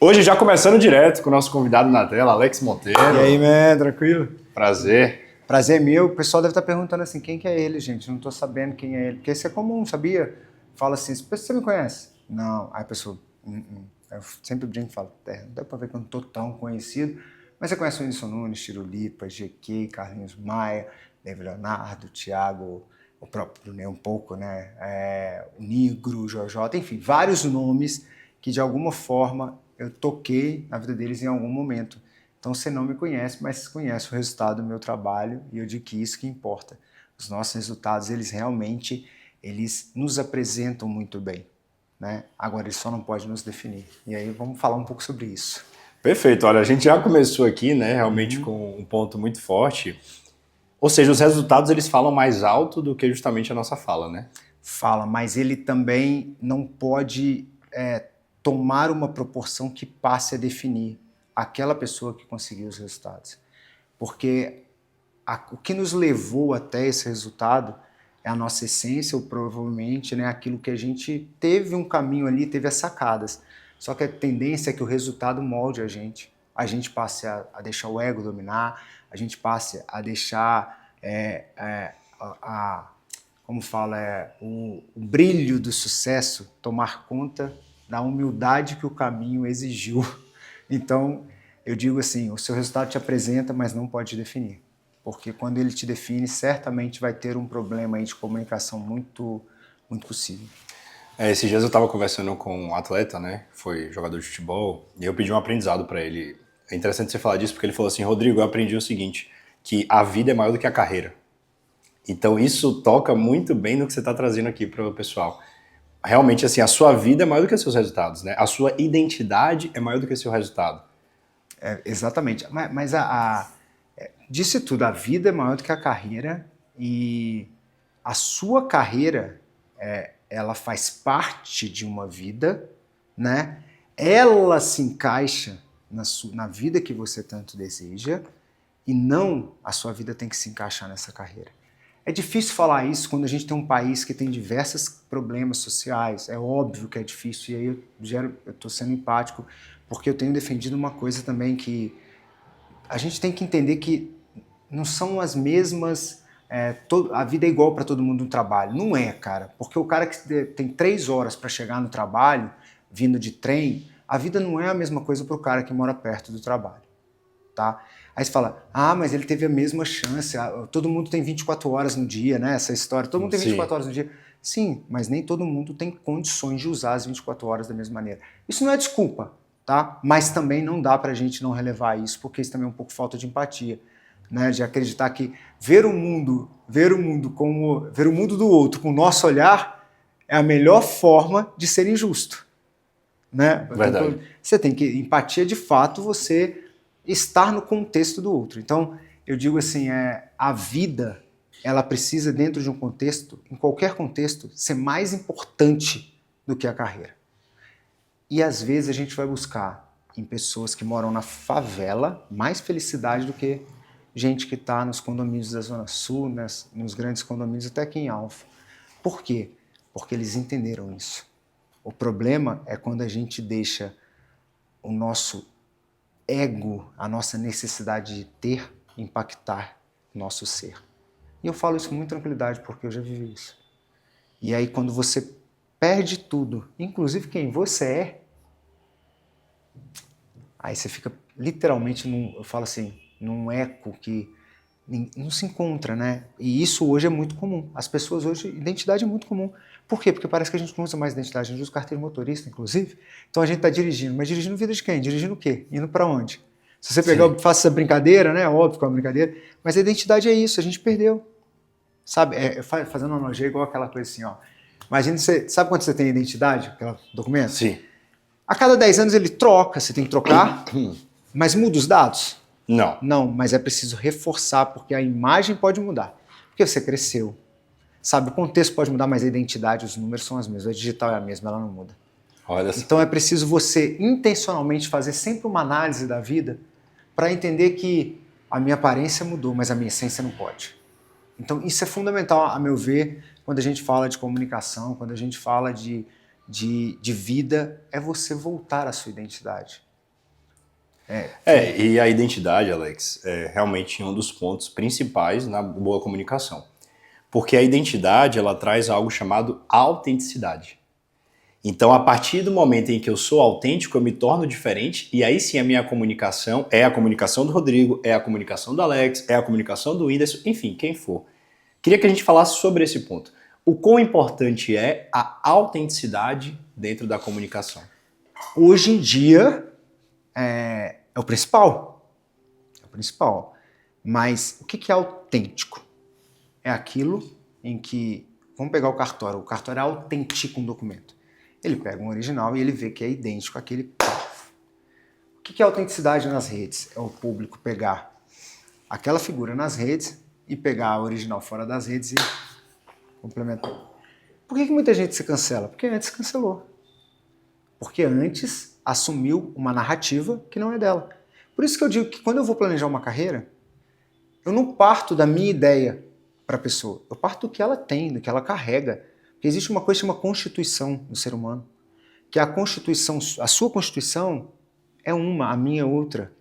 Hoje já começando direto com o nosso convidado na tela, Alex Monteiro. E aí, man, tranquilo? Prazer. Prazer é meu. O pessoal deve estar perguntando assim, quem que é ele, gente? Eu não tô sabendo quem é ele. Porque isso é comum, sabia? Fala assim, você me conhece? Não. Aí a pessoa, Eu sempre brinco e falo, não dá pra ver que eu não tô tão conhecido. Mas você conhece o Whindersson Nunes, Tirulipa, GQ, Carlinhos Maia, David Leonardo, Thiago, o próprio Brunet um pouco, né? O Nigro, o Jojota, enfim, vários nomes que de alguma forma eu toquei na vida deles em algum momento. Então você não me conhece, mas conhece o resultado do meu trabalho e eu digo que isso que importa. Os nossos resultados, eles realmente nos apresentam muito bem, né? Agora, ele só não pode nos definir. E aí vamos falar um pouco sobre isso. Perfeito. Olha, a gente já começou aqui, né, realmente com um ponto muito forte. Ou seja, os resultados eles falam mais alto do que justamente a nossa fala, né? Fala, mas ele também não pode tomar uma proporção que passe a definir aquela pessoa que conseguiu os resultados. Porque o que nos levou até esse resultado é a nossa essência, ou provavelmente, né, aquilo que a gente teve um caminho ali, teve as sacadas. Só que a tendência é que o resultado molde a gente passe a deixar o ego dominar, a gente passe a deixar como fala, o brilho do sucesso tomar conta da humildade que o caminho exigiu. Então, eu digo assim, o seu resultado te apresenta, mas não pode te definir. Porque quando ele te define, certamente vai ter um problema aí de comunicação muito, muito possível. Esses dias eu estava conversando com um atleta, né, foi jogador de futebol, e eu pedi um aprendizado para ele. É interessante você falar disso, porque ele falou assim, Rodrigo, eu aprendi o seguinte, que a vida é maior do que a carreira. Então isso toca muito bem no que você está trazendo aqui para o pessoal. Realmente, assim, a sua vida é maior do que os seus resultados, né? A sua identidade é maior do que o seu resultado. Exatamente. Mas disse tudo, a vida é maior do que a carreira e a sua carreira, ela faz parte de uma vida, né? Ela se encaixa na vida que você tanto deseja e não a sua vida tem que se encaixar nessa carreira. É difícil falar isso quando a gente tem um país que tem diversos problemas sociais. É óbvio que é difícil, e aí eu estou sendo empático, porque eu tenho defendido uma coisa também que a gente tem que entender que não são as mesmas... a vida é igual para todo mundo no trabalho. Não é, cara. Porque o cara que tem 3 horas para chegar no trabalho, vindo de trem, a vida não é a mesma coisa para o cara que mora perto do trabalho. Tá? Aí você fala, mas ele teve a mesma chance, todo mundo tem 24 horas no dia, né? Essa história, todo mundo tem 24 horas no dia. Sim, mas nem todo mundo tem condições de usar as 24 horas da mesma maneira. Isso não é desculpa, tá? Mas também não dá pra gente não relevar isso, porque isso também é um pouco falta de empatia, né? De acreditar que ver o mundo do outro com o nosso olhar é a melhor forma de ser injusto, né? Verdade. Você tem que, empatia de fato, você estar no contexto do outro. Então, eu digo assim, a vida, ela precisa, dentro de um contexto, em qualquer contexto, ser mais importante do que a carreira. E às vezes a gente vai buscar em pessoas que moram na favela mais felicidade do que gente que está nos condomínios da Zona Sul, nos grandes condomínios, até aqui em Alfa. Por quê? Porque eles entenderam isso. O problema é quando a gente deixa o nosso ego, a nossa necessidade de ter, impactar nosso ser. E eu falo isso com muita tranquilidade porque eu já vivi isso. E aí quando você perde tudo, inclusive quem você é, aí você fica literalmente, eu falo assim, num eco que não se encontra, né? E isso hoje é muito comum. As pessoas hoje, identidade é muito comum. Por quê? Porque parece que a gente não usa mais identidade, a gente usa carteira de motorista, inclusive. Então a gente está dirigindo, mas dirigindo vida de quem? Dirigindo o quê? Indo para onde? Se você pegar, faça essa brincadeira, né? Óbvio que é uma brincadeira, mas a identidade é isso, a gente perdeu. Sabe? Fazendo uma analogia igual aquela coisa assim, ó. Imagina, sabe quando você tem identidade, aquele documento? Sim. A cada 10 anos ele troca, você tem que trocar, mas muda os dados? Não. Não, mas é preciso reforçar, porque a imagem pode mudar. Porque você cresceu. Sabe, o contexto pode mudar, mas a identidade, os números são as mesmas. A digital é a mesma, ela não muda. Olha então é preciso você intencionalmente fazer sempre uma análise da vida para entender que a minha aparência mudou, mas a minha essência não pode. Então isso é fundamental, a meu ver, quando a gente fala de comunicação, quando a gente fala de vida, é você voltar à sua identidade. E a identidade, Alex, é realmente um dos pontos principais na boa comunicação. Porque a identidade, ela traz algo chamado autenticidade. Então, a partir do momento em que eu sou autêntico, eu me torno diferente, e aí sim a minha comunicação é a comunicação do Rodrigo, é a comunicação do Alex, é a comunicação do Whindersson, enfim, quem for. Queria que a gente falasse sobre esse ponto. O quão importante é a autenticidade dentro da comunicação? Hoje em dia é o principal. É o principal. Mas o que é autêntico? É aquilo em que, vamos pegar o cartório autentica um documento. Ele pega um original e ele vê que é idêntico àquele. O que é autenticidade nas redes? É o público pegar aquela figura nas redes e pegar a original fora das redes e complementar. Por que muita gente se cancela? Porque antes cancelou. Porque antes assumiu uma narrativa que não é dela. Por isso que eu digo que quando eu vou planejar uma carreira, eu não parto da minha ideia para a pessoa. Eu parto do que ela tem, do que ela carrega. Porque existe uma coisa chamada constituição do ser humano. Que a constituição, a sua constituição é uma, a minha é outra.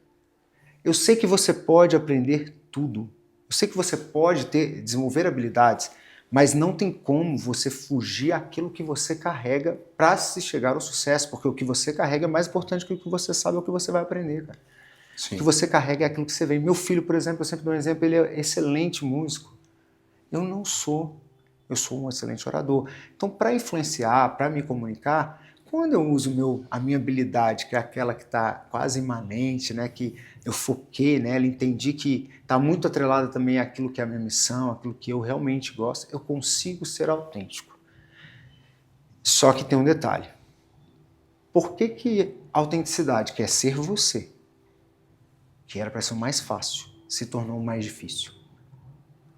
Eu sei que você pode aprender tudo. Eu sei que você pode desenvolver habilidades, mas não tem como você fugir aquilo que você carrega para se chegar ao sucesso, porque o que você carrega é mais importante que o que você sabe ou o que você vai aprender, cara. Sim. O que você carrega é aquilo que você vê. Meu filho, por exemplo, eu sempre dou um exemplo, ele é excelente músico. Eu não sou. Eu sou um excelente orador. Então, para influenciar, para me comunicar, quando eu uso a minha habilidade, que é aquela que está quase imanente, né, que eu foquei nela, entendi que está muito atrelada também àquilo que é a minha missão, àquilo que eu realmente gosto, eu consigo ser autêntico. Só que tem um detalhe. Por que autenticidade, que é ser você, que era para ser o mais fácil, se tornou o mais difícil?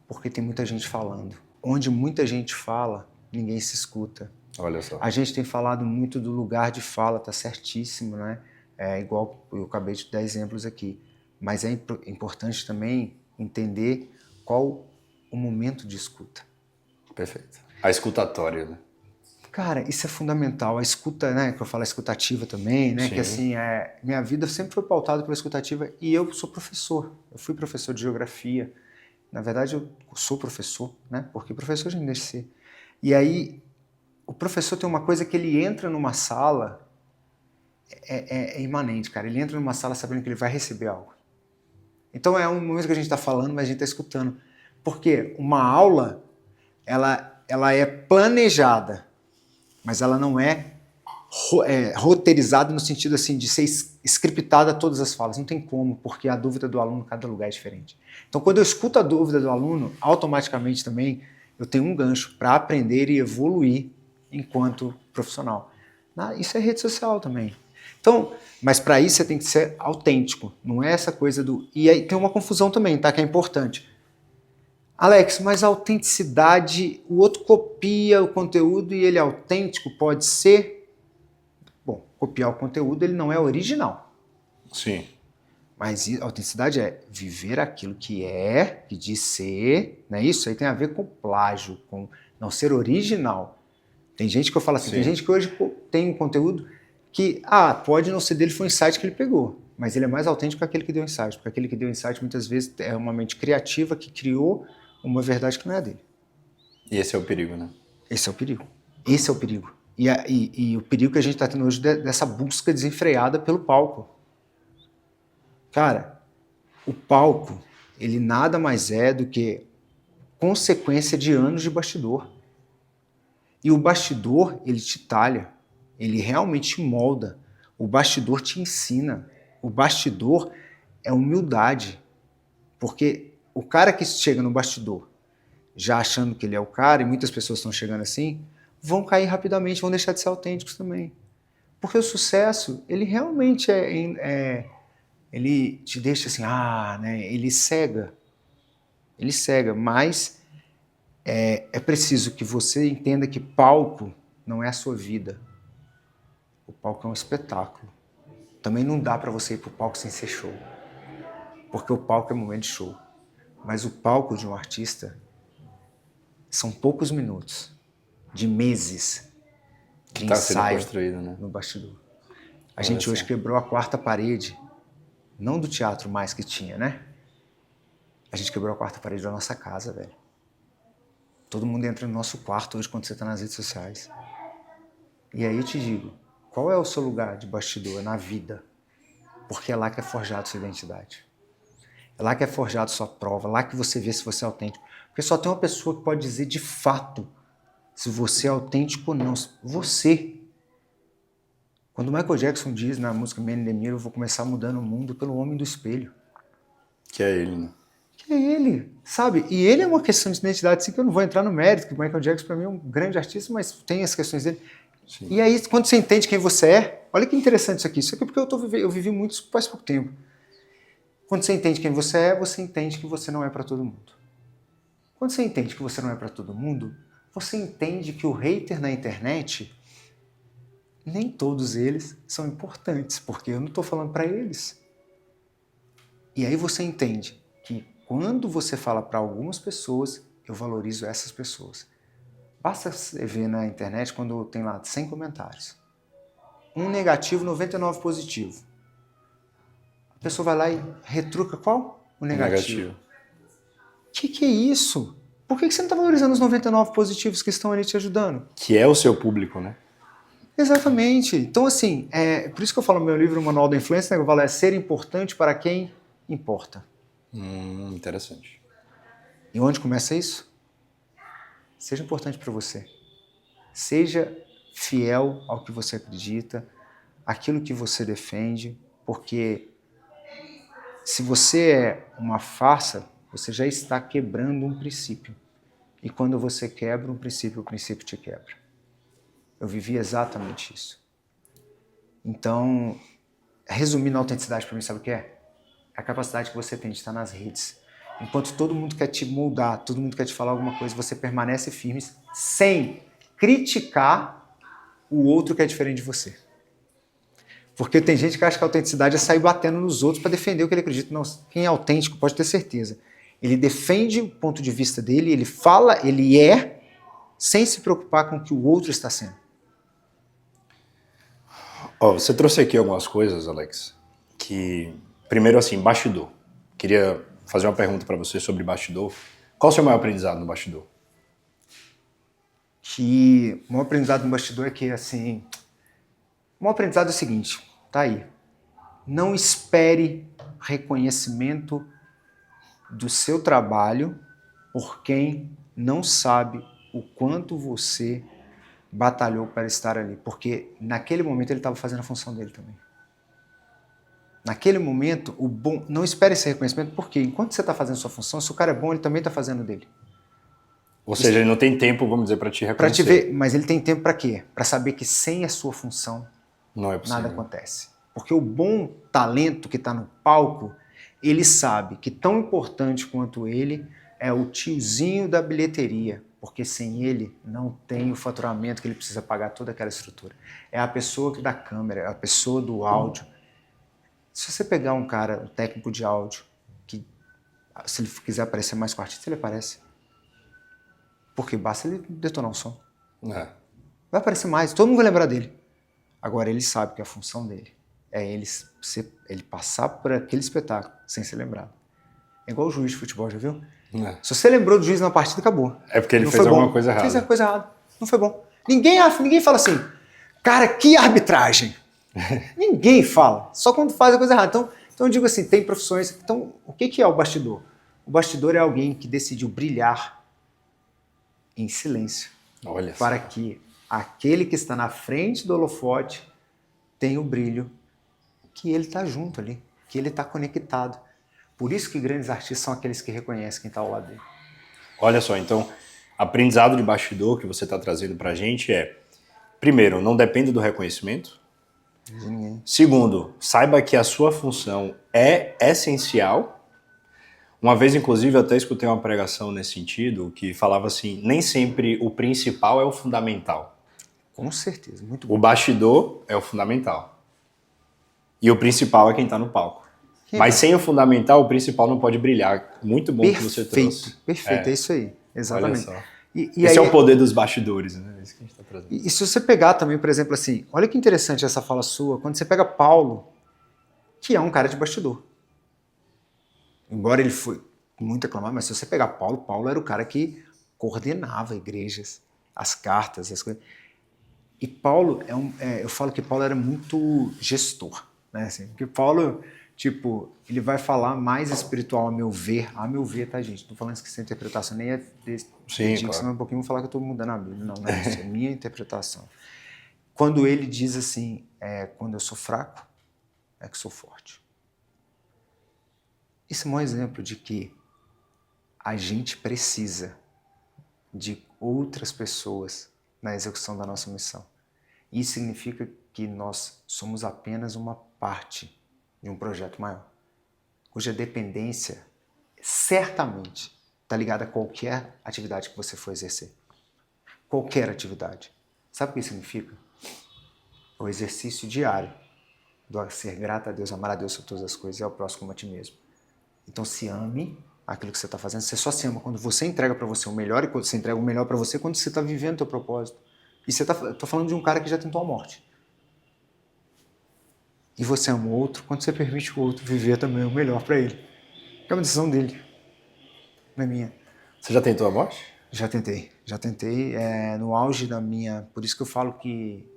Porque tem muita gente falando. Onde muita gente fala, ninguém se escuta. Olha só. A gente tem falado muito do lugar de fala, tá certíssimo, né? É igual eu acabei de dar exemplos aqui. Mas é importante também entender qual o momento de escuta. Perfeito. A escutatória, né? Cara, isso é fundamental. A escuta, né? Que eu falo a escutativa também, né? Sim. Que assim, minha vida sempre foi pautada pela escutativa e eu sou professor. Eu fui professor de geografia. Na verdade, eu sou professor, né? Porque professor a gente deixa de ser. E aí, o professor tem uma coisa que ele entra numa sala, é imanente, cara. Ele entra numa sala sabendo que ele vai receber algo. Então é um momento que a gente está falando, mas a gente está escutando. Porque uma aula, ela é planejada, mas ela não é roteirizada no sentido assim de ser scriptada todas as falas. Não tem como, porque a dúvida do aluno, cada lugar é diferente. Então, quando eu escuto a dúvida do aluno, automaticamente também eu tenho um gancho para aprender e evoluir enquanto profissional. Isso é rede social também. Então, mas para isso você tem que ser autêntico, não é essa coisa do... E aí tem uma confusão também, tá? Que é importante. Alex, mas a autenticidade, o outro copia o conteúdo e ele é autêntico, pode ser... Bom, copiar o conteúdo, ele não é original. Sim. Mas a autenticidade é viver aquilo que diz ser, não é isso? Aí tem a ver com plágio, com não ser original. Tem gente que eu falo assim, Sim. Tem gente que hoje tem um conteúdo que, pode não ser dele, foi um insight que ele pegou, mas ele é mais autêntico que aquele que deu insight, porque aquele que deu insight muitas vezes é uma mente criativa que criou uma verdade que não é dele. E esse é o perigo, né? Esse é o perigo. Esse é o perigo. E o perigo que a gente está tendo hoje dessa busca desenfreada pelo palco. Cara, o palco, ele nada mais é do que consequência de anos de bastidor. E o bastidor, ele te talha, ele realmente te molda. O bastidor te ensina. O bastidor é humildade. Porque o cara que chega no bastidor já achando que ele é o cara, e muitas pessoas estão chegando assim, vão cair rapidamente, vão deixar de ser autênticos também. Porque o sucesso, ele realmente ele te deixa assim, né? Ele cega. Ele cega, mas é preciso que você entenda que palco não é a sua vida. O palco é um espetáculo. Também não dá para você ir pro palco sem ser show. Porque o palco é momento de show. Mas o palco de um artista são poucos minutos, de meses, de Tá sendo ensaio construído, né? no bastidor. A gente hoje quebrou a quarta parede não do teatro mais que tinha, né? A gente quebrou a quarta parede da nossa casa, velho. Todo mundo entra no nosso quarto hoje quando você tá nas redes sociais. E aí eu te digo, qual é o seu lugar de bastidor na vida? Porque é lá que é forjado sua identidade. É lá que é forjado sua prova, lá que você vê se você é autêntico. Porque só tem uma pessoa que pode dizer de fato se você é autêntico ou não. Você. Quando o Michael Jackson diz na música Man in the Mirror, eu vou começar mudando o mundo pelo homem do espelho. Que é ele, né? Que é ele, sabe? E ele é uma questão de identidade, assim, que eu não vou entrar no mérito, que o Michael Jackson para mim é um grande artista, mas tem as questões dele. Sim. E aí, quando você entende quem você é, olha que interessante isso aqui. Isso aqui é porque eu vivi muito isso faz pouco tempo. Quando você entende quem você é, você entende que você não é para todo mundo. Quando você entende que você não é para todo mundo, você entende que o hater na internet, nem todos eles são importantes, porque eu não estou falando para eles. E aí você entende que quando você fala para algumas pessoas, eu valorizo essas pessoas. Basta você ver na internet quando tem lá 100 comentários. Um negativo, 99 positivo. A pessoa vai lá e retruca qual? O negativo. Que é isso? Por que você não está valorizando os 99 positivos que estão ali te ajudando? Que é o seu público, né? Exatamente. Então, assim, por isso que eu falo no meu livro, o Manual da Influência, né, eu falo, é ser importante para quem importa. Interessante. E onde começa isso? Seja importante para você. Seja fiel ao que você acredita, aquilo que você defende, porque se você é uma farsa, você já está quebrando um princípio. E quando você quebra um princípio, o princípio te quebra. Eu vivi exatamente isso. Então, resumindo a autenticidade para mim, sabe o que é? É a capacidade que você tem de estar nas redes. Enquanto todo mundo quer te moldar, todo mundo quer te falar alguma coisa, você permanece firme sem criticar o outro que é diferente de você. Porque tem gente que acha que a autenticidade é sair batendo nos outros para defender o que ele acredita. Não, quem é autêntico pode ter certeza. Ele defende o ponto de vista dele, ele fala, ele é, sem se preocupar com o que o outro está sendo. Você trouxe aqui algumas coisas, Alex, que... Primeiro, assim, bastidor. Queria fazer uma pergunta para você sobre bastidor. Qual o seu maior aprendizado no bastidor? Que o maior aprendizado no bastidor é que, assim... O maior aprendizado é o seguinte, tá aí. Não espere reconhecimento do seu trabalho por quem não sabe o quanto você batalhou para estar ali. Porque naquele momento ele estava fazendo a função dele também. Naquele momento, o bom, não espere esse reconhecimento, porque enquanto você está fazendo sua função, se o cara é bom, ele também está fazendo dele. Ou seja, ele não tem tempo, vamos dizer, para te reconhecer. Para te ver, mas ele tem tempo para quê? Para saber que sem a sua função, não é possível. Nada acontece. Porque o bom talento que está no palco, ele sabe que tão importante quanto ele é o tiozinho da bilheteria, porque sem ele não tem o faturamento que ele precisa pagar toda aquela estrutura. É a pessoa da câmera, é a pessoa do áudio. Se você pegar um cara, um técnico de áudio, que se ele quiser aparecer mais com o artista, ele aparece. Porque basta ele detonar um som. É. Vai aparecer mais, todo mundo vai lembrar dele. Agora ele sabe que a função dele é ele passar por aquele espetáculo sem ser lembrado. É igual o juiz de futebol, já viu? É. Se você lembrou do juiz na partida, acabou. É porque ele fez alguma coisa errada. Fez alguma coisa errada. Não foi bom. Ninguém fala assim, cara, que arbitragem. Ninguém fala. Só quando faz a coisa errada. Então eu digo assim, tem profissões... Então, o que é o bastidor? O bastidor é alguém que decidiu brilhar em silêncio. Olha para só. que aquele que está na frente do holofote tenha o brilho que ele está junto ali, que ele está conectado. Por isso que grandes artistas são aqueles que reconhecem quem está ao lado dele. Olha só, então, aprendizado de bastidor que você está trazendo para a gente é, primeiro, não dependa do reconhecimento. De ninguém. Segundo, saiba que a sua função é essencial. Uma vez, inclusive, eu até escutei uma pregação nesse sentido, que falava assim, nem sempre o principal é o fundamental. Com certeza, muito bom. O bastidor é o fundamental. E o principal é quem está no palco. Mas sem o fundamental, o principal não pode brilhar. Muito bom que você trouxe. Perfeito, é isso aí. Exatamente. Olha só. E esse aí, é o poder dos bastidores, né? É isso que a gente está trazendo. E se você pegar também, por exemplo, assim, olha que interessante essa fala sua, quando você pega Paulo, que é um cara de bastidor. Embora ele foi muito aclamado, mas se você pegar Paulo, Paulo era o cara que coordenava igrejas, as cartas, as coisas. E Paulo, eu falo que Paulo era muito gestor, né? Assim, porque Paulo, tipo, ele vai falar mais espiritual, a meu ver, tá, gente? Não tô falando que essa interpretação nem é Sim, claro. senão um pouquinho vou falar que eu tô mudando a Bíblia. Não é isso, é minha interpretação. Quando ele diz assim, quando eu sou fraco, é que sou forte. Isso é um exemplo de que a gente precisa de outras pessoas na execução da nossa missão. Isso significa que nós somos apenas uma parte de um projeto maior, cuja dependência certamente está ligada a qualquer atividade que você for exercer. Qualquer atividade. Sabe o que isso significa? O exercício diário do ser grato a Deus, amar a Deus sobre todas as coisas e ao próximo como a ti mesmo. Então se ame aquilo que você está fazendo. Você só se ama quando você entrega para você o melhor e quando você entrega o melhor para você quando você está vivendo o teu propósito. E tô falando de um cara que já tentou a morte. E você ama o outro quando você permite o outro viver também o melhor para ele. É uma decisão dele, não é minha. Você já tentou a morte? Já tentei. No auge da minha... Por isso que eu falo que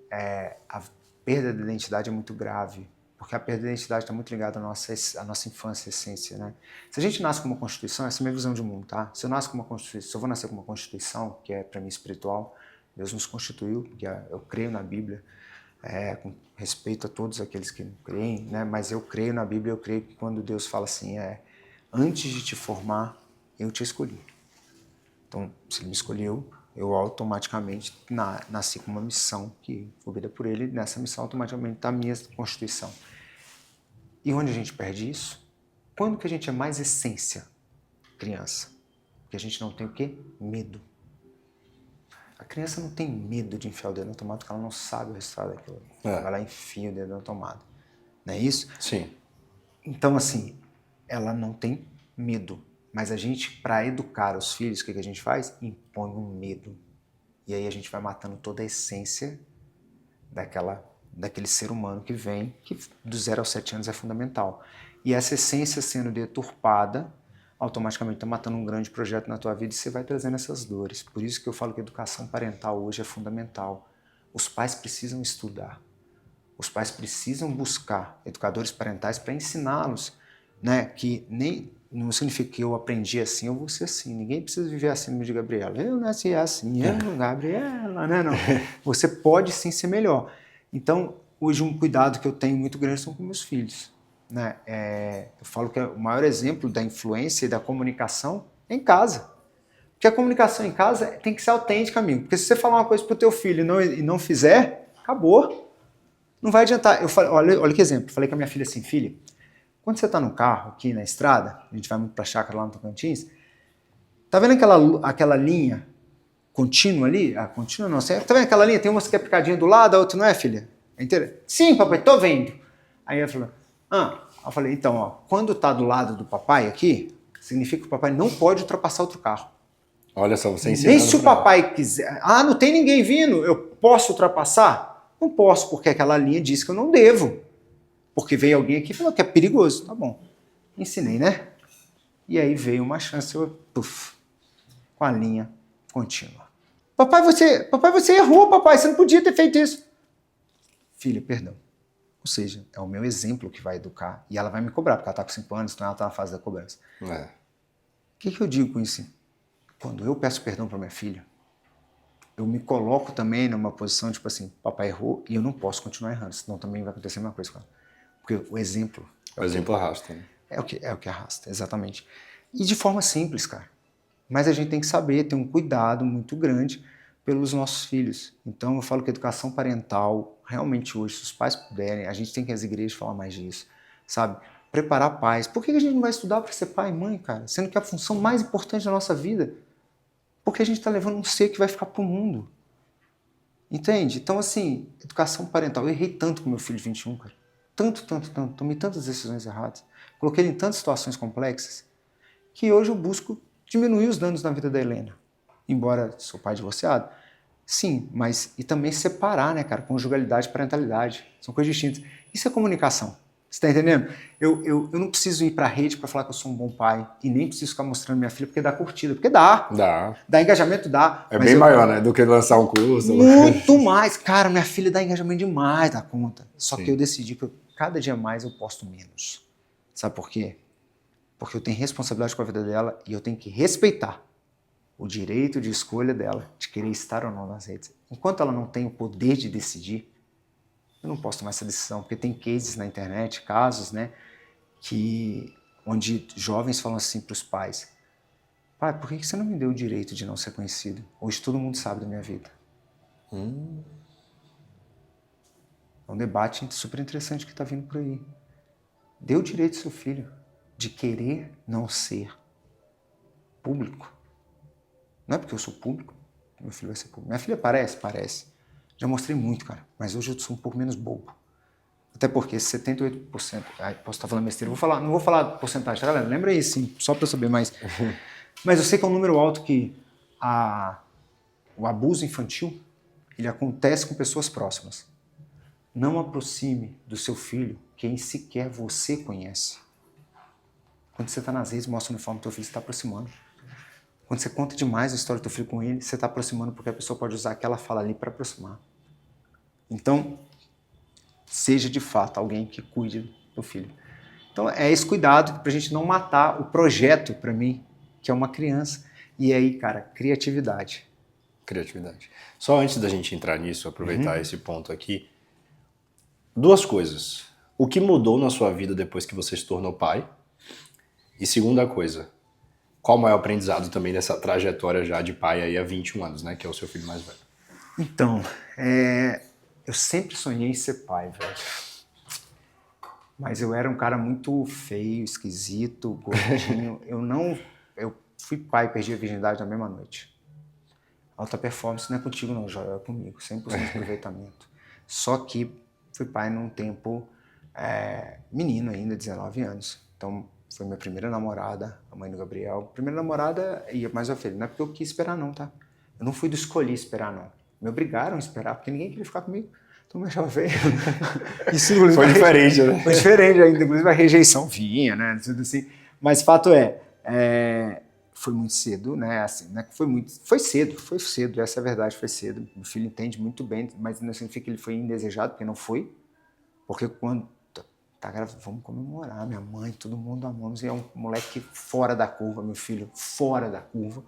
a perda da identidade é muito grave. Porque a perda da identidade está muito ligada à nossa infância, à essência, né? Se a gente nasce com uma constituição, essa é a minha visão de mundo, tá? Se eu nasço com uma constituição, se eu vou nascer com uma constituição, que é para mim espiritual, Deus nos constituiu, porque eu creio na Bíblia, com respeito a todos aqueles que não creem, né? Mas eu creio na Bíblia, eu creio que quando Deus fala assim, antes de te formar, eu te escolhi. Então, se Ele me escolheu, eu automaticamente nasci com uma missão que foi vida por Ele, nessa missão automaticamente está a minha constituição. E onde a gente perde isso? Quando que a gente é mais essência? Criança. Porque a gente não tem o quê? Medo. A criança não tem medo de enfiar o dedo na tomada porque ela não sabe o resultado daquilo. Ela vai lá e enfia o dedo na tomada. Não é isso? Sim. Então, assim, ela não tem medo. Mas a gente, para educar os filhos, o que a gente faz? Impõe um medo. E aí a gente vai matando toda a essência daquele ser humano que vem, que do 0 aos 7 anos é fundamental. E essa essência sendo deturpada, automaticamente está matando um grande projeto na tua vida e você vai trazendo essas dores. Por isso que eu falo que a educação parental hoje é fundamental. Os pais precisam estudar. Os pais precisam buscar educadores parentais para ensiná-los, né, que nem... Não significa que eu aprendi assim, eu vou ser assim. Ninguém precisa viver assim no de Gabriela. Eu nasci assim, eu, Gabriela, né? Não. Você pode sim ser melhor. Então, hoje um cuidado que eu tenho muito grande são com meus filhos. Né? Eu falo que o maior exemplo da influência e da comunicação é em casa. Porque a comunicação em casa tem que ser autêntica, amigo. Porque se você falar uma coisa pro teu filho e não fizer, acabou. Não vai adiantar. Eu falei, olha que exemplo. Eu falei com a minha filha assim, filha, quando você está no carro, aqui na estrada, a gente vai muito para a chácara lá no Tocantins, tá vendo aquela linha contínua ali? Ah, contínua não, tá vendo aquela linha? Tem uma que é picadinha do lado, a outra não é, filha? É inteira? Sim, papai, tô vendo. Aí ela falou, eu falei, então, ó, quando tá do lado do papai aqui, significa que o papai não pode ultrapassar outro carro. Olha só, você ensinando. Nem se o papai quiser, não tem ninguém vindo, eu posso ultrapassar? Não posso, porque aquela linha diz que eu não devo. Porque veio alguém aqui e falou que é perigoso. Tá bom. Ensinei, né? E aí veio uma chance, com a linha contínua. Papai, você errou, papai. Você não podia ter feito isso. Filha, perdão. Ou seja, é o meu exemplo que vai educar. E ela vai me cobrar, porque ela está com 5 anos, então ela está na fase da cobrança. O que eu digo com isso? Quando eu peço perdão para minha filha, eu me coloco também numa posição, tipo assim, papai errou e eu não posso continuar errando, senão também vai acontecer a mesma coisa com ela. Porque o exemplo... O exemplo arrasta, né? É o que arrasta, exatamente. E de forma simples, cara. Mas a gente tem que saber, ter um cuidado muito grande pelos nossos filhos. Então eu falo que a educação parental, realmente hoje, se os pais puderem, a gente tem que as igrejas falar mais disso, sabe? Preparar pais. Por que a gente não vai estudar para ser pai e mãe, cara? Sendo que é a função mais importante da nossa vida. Porque a gente está levando um ser que vai ficar pro mundo. Entende? Então, assim, educação parental. Eu errei tanto com meu filho de 21, cara. Tanto. Tomei tantas decisões erradas. Coloquei ele em tantas situações complexas que hoje eu busco diminuir os danos na vida da Helena. Embora sou pai divorciado. Sim, mas... E também separar, né, cara? Conjugalidade e parentalidade. São coisas distintas. Isso é comunicação. Você tá entendendo? Eu não preciso ir pra rede para falar que eu sou um bom pai e nem preciso ficar mostrando minha filha porque dá curtida, porque dá. Dá. Dá engajamento, dá. É Mas bem maior, né? Do que lançar um curso. muito mais. Cara, minha filha dá engajamento demais da conta. Só que Sim. eu decidi que cada dia mais eu posto menos. Sabe por quê? Porque eu tenho responsabilidade com a vida dela e eu tenho que respeitar o direito de escolha dela, de querer estar ou não nas redes. Enquanto ela não tem o poder de decidir, eu não posso tomar essa decisão, porque tem cases na internet, casos, né, onde jovens falam assim para os pais: pai, por que você não me deu o direito de não ser conhecido? Hoje todo mundo sabe da minha vida. É um debate super interessante que está vindo por aí. Dê o direito ao seu filho de querer não ser público. Não é porque eu sou público que meu filho vai ser público. Minha filha parece? Parece. Já mostrei muito, cara. Mas hoje eu sou um pouco menos bobo. Até porque 78%... Ai, posso estar falando besteira. Não vou falar porcentagem, tá, galera? Lembra aí, sim. Só para eu saber mais. Mas eu sei que é um número alto que o abuso infantil ele acontece com pessoas próximas. Não aproxime do seu filho quem sequer você conhece. Quando você está nas redes, mostra o uniforme do teu filho, você está aproximando. Quando você conta demais a história do teu filho com ele, você está aproximando porque a pessoa pode usar aquela fala ali para aproximar. Então, seja de fato alguém que cuide do filho. Então, é esse cuidado para a gente não matar o projeto, para mim, que é uma criança. E aí, cara, criatividade. Criatividade. Só antes da gente entrar nisso, aproveitar esse ponto aqui, duas coisas. O que mudou na sua vida depois que você se tornou pai? E segunda coisa, qual o maior aprendizado também dessa trajetória já de pai aí há 21 anos, né? Que é o seu filho mais velho. Então, eu sempre sonhei em ser pai, velho. Mas eu era um cara muito feio, esquisito, gordinho. Eu fui pai e perdi a virgindade na mesma noite. Alta performance não é contigo não, Joel, é comigo. 100% de aproveitamento. Só que fui pai num tempo menino ainda, 19 anos. Então, foi minha primeira namorada, a mãe do Gabriel. Primeira namorada, mas eu falei, não é porque eu quis esperar não, tá? Eu não fui do escolhi esperar não. Me obrigaram a esperar, porque ninguém queria ficar comigo. Então, me achava feio. Isso, foi diferente, né? Foi diferente ainda, inclusive a rejeição vinha, né? Tudo assim. Mas fato foi muito cedo, né? Assim, né? Foi cedo, essa é a verdade, foi cedo. Meu filho entende muito bem, mas não significa que ele foi indesejado, porque não foi. Porque quando tá grávido, vamos comemorar, minha mãe, todo mundo amamos, e é um moleque fora da curva, meu filho, fora da curva.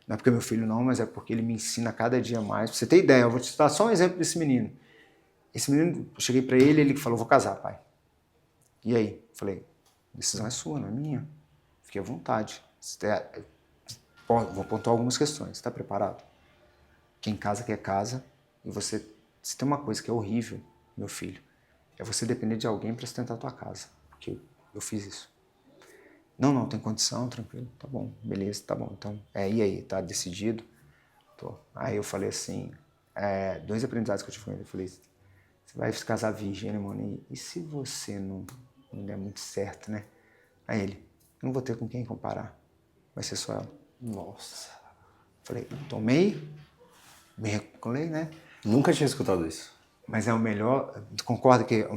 Não é porque meu filho não, mas é porque ele me ensina cada dia mais. Pra você ter ideia, eu vou te dar só um exemplo desse menino. Esse menino, eu cheguei pra ele, ele falou, vou casar, pai. E aí? Eu falei, a decisão é sua, não é minha. Fique à vontade. Vou pontuar algumas questões. Você está preparado? Quem casa quer casa. E se tem uma coisa que é horrível, meu filho, é você depender de alguém para sustentar a tua casa. Porque eu fiz isso. Não, tem condição, tranquilo. Tá bom, beleza, tá bom. Então, e aí? Tá decidido? Tô. Aí eu falei assim, 2 aprendizados que eu tive com ele. Eu falei, você vai se casar virgem, né, mano? E se você não der muito certo, né? Aí ele, eu não vou ter com quem comparar. Vai ser só ela. Nossa. Falei, tomei, me recolei, né? Nunca tinha escutado isso. Mas é o melhor, concorda que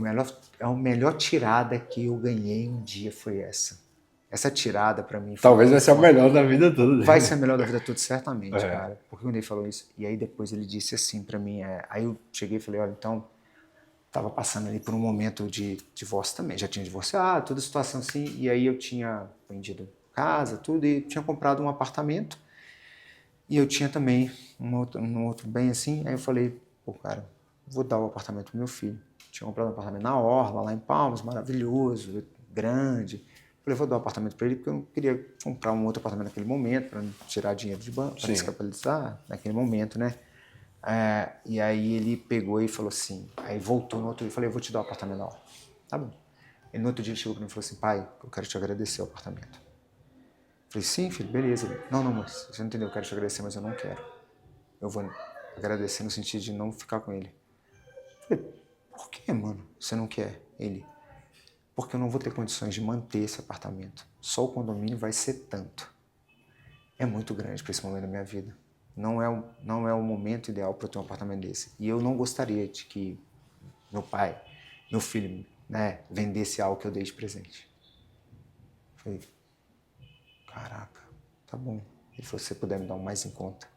a melhor tirada que eu ganhei um dia foi essa. Essa tirada pra mim foi... Talvez vai ser a melhor da vida toda. Vai ser a melhor da vida toda, certamente, É. cara. Porque quando ele falou isso, e aí depois ele disse assim pra mim, aí eu cheguei e falei, olha, então, tava passando ali por um momento de divórcio também, já tinha divorciado, toda a situação assim, e aí eu tinha vendido casa, tudo, e tinha comprado um apartamento, e eu tinha também um outro bem assim, aí eu falei, pô, cara, vou dar o apartamento pro meu filho. Tinha comprado um apartamento na Orla, lá em Palmas, maravilhoso, grande. Falei, vou dar um apartamento para ele, porque eu não queria comprar um outro apartamento naquele momento, para não tirar dinheiro de banco, para descapitalizar naquele momento, né? E aí ele pegou e falou assim, aí voltou no outro dia, eu falei, eu vou te dar o apartamento na Orla. Tá bom. E no outro dia ele chegou para mim e falou assim, pai, eu quero te agradecer o apartamento. Eu falei, sim, filho, beleza. Não, mas você não entendeu, eu quero te agradecer, mas eu não quero. Eu vou agradecer no sentido de não ficar com ele. Eu falei, por que, mano, você não quer ele? Porque eu não vou ter condições de manter esse apartamento. Só o condomínio vai ser tanto. É muito grande para esse momento da minha vida. Não é o momento ideal para eu ter um apartamento desse. E eu não gostaria de que meu pai, meu filho, né, vendesse algo que eu dei de presente. Eu falei, caraca, tá bom. Ele falou, se você puder me dar um mais em conta.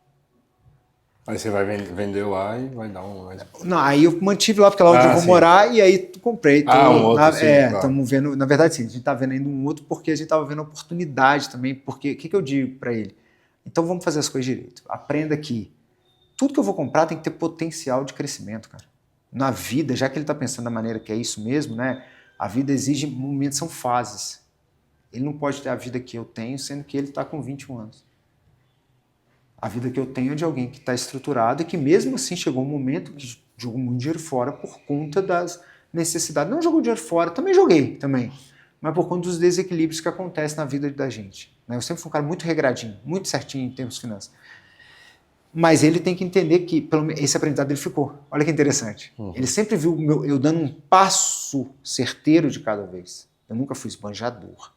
Aí você vai vender lá e vai dar um mais. Não, aí eu mantive lá, porque é lá onde eu vou sim. morar, e aí comprei. Um outro, sim. Estamos vendo, na verdade sim, a gente está vendo ainda um outro porque a gente estava vendo oportunidade também, porque o que eu digo para ele? Então vamos fazer as coisas direito. Aprenda que tudo que eu vou comprar tem que ter potencial de crescimento, cara. Na vida, já que ele está pensando da maneira que é isso mesmo, né? A vida exige momentos, são fases. Ele não pode ter a vida que eu tenho, sendo que ele está com 21 anos. A vida que eu tenho é de alguém que está estruturado e que mesmo assim chegou um momento que jogou muito dinheiro fora por conta das necessidades. Não jogou dinheiro fora, também joguei, mas por conta dos desequilíbrios que acontecem na vida da gente. Eu sempre fui um cara muito regradinho, muito certinho em termos de finanças. Mas ele tem que entender que esse aprendizado dele ficou. Olha que interessante. Ele sempre viu eu dando um passo certeiro de cada vez. Eu nunca fui esbanjador,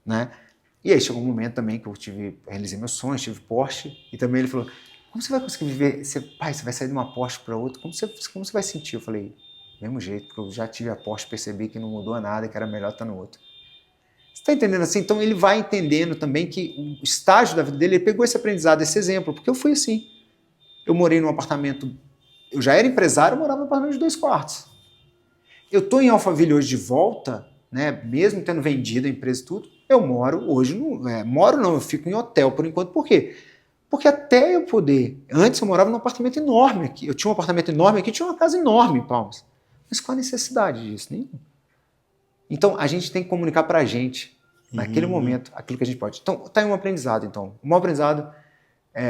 né? E aí chegou um momento também que eu realizei meus sonhos, tive Porsche, e também ele falou, como você vai conseguir viver, pai, você vai sair de uma Porsche para outra, como você vai sentir? Eu falei, mesmo jeito, porque eu já tive a Porsche, percebi que não mudou nada, que era melhor estar no outro. Você está entendendo assim? Então ele vai entendendo também que o estágio da vida dele, ele pegou esse aprendizado, esse exemplo, porque eu fui assim. Eu morei num apartamento, eu já era empresário, eu morava num apartamento de 2 quartos. Eu estou em Alphaville hoje de volta, né, mesmo tendo vendido a empresa e tudo, eu moro hoje, eu fico em hotel por enquanto. Por quê? Porque até eu poder, antes eu morava num apartamento enorme aqui, eu tinha um apartamento enorme aqui, tinha uma casa enorme em Palmas. Mas qual a necessidade disso? Nenhum. Então a gente tem que comunicar pra gente, naquele momento, aquilo que a gente pode. Então tá aí um aprendizado, então. O maior aprendizado,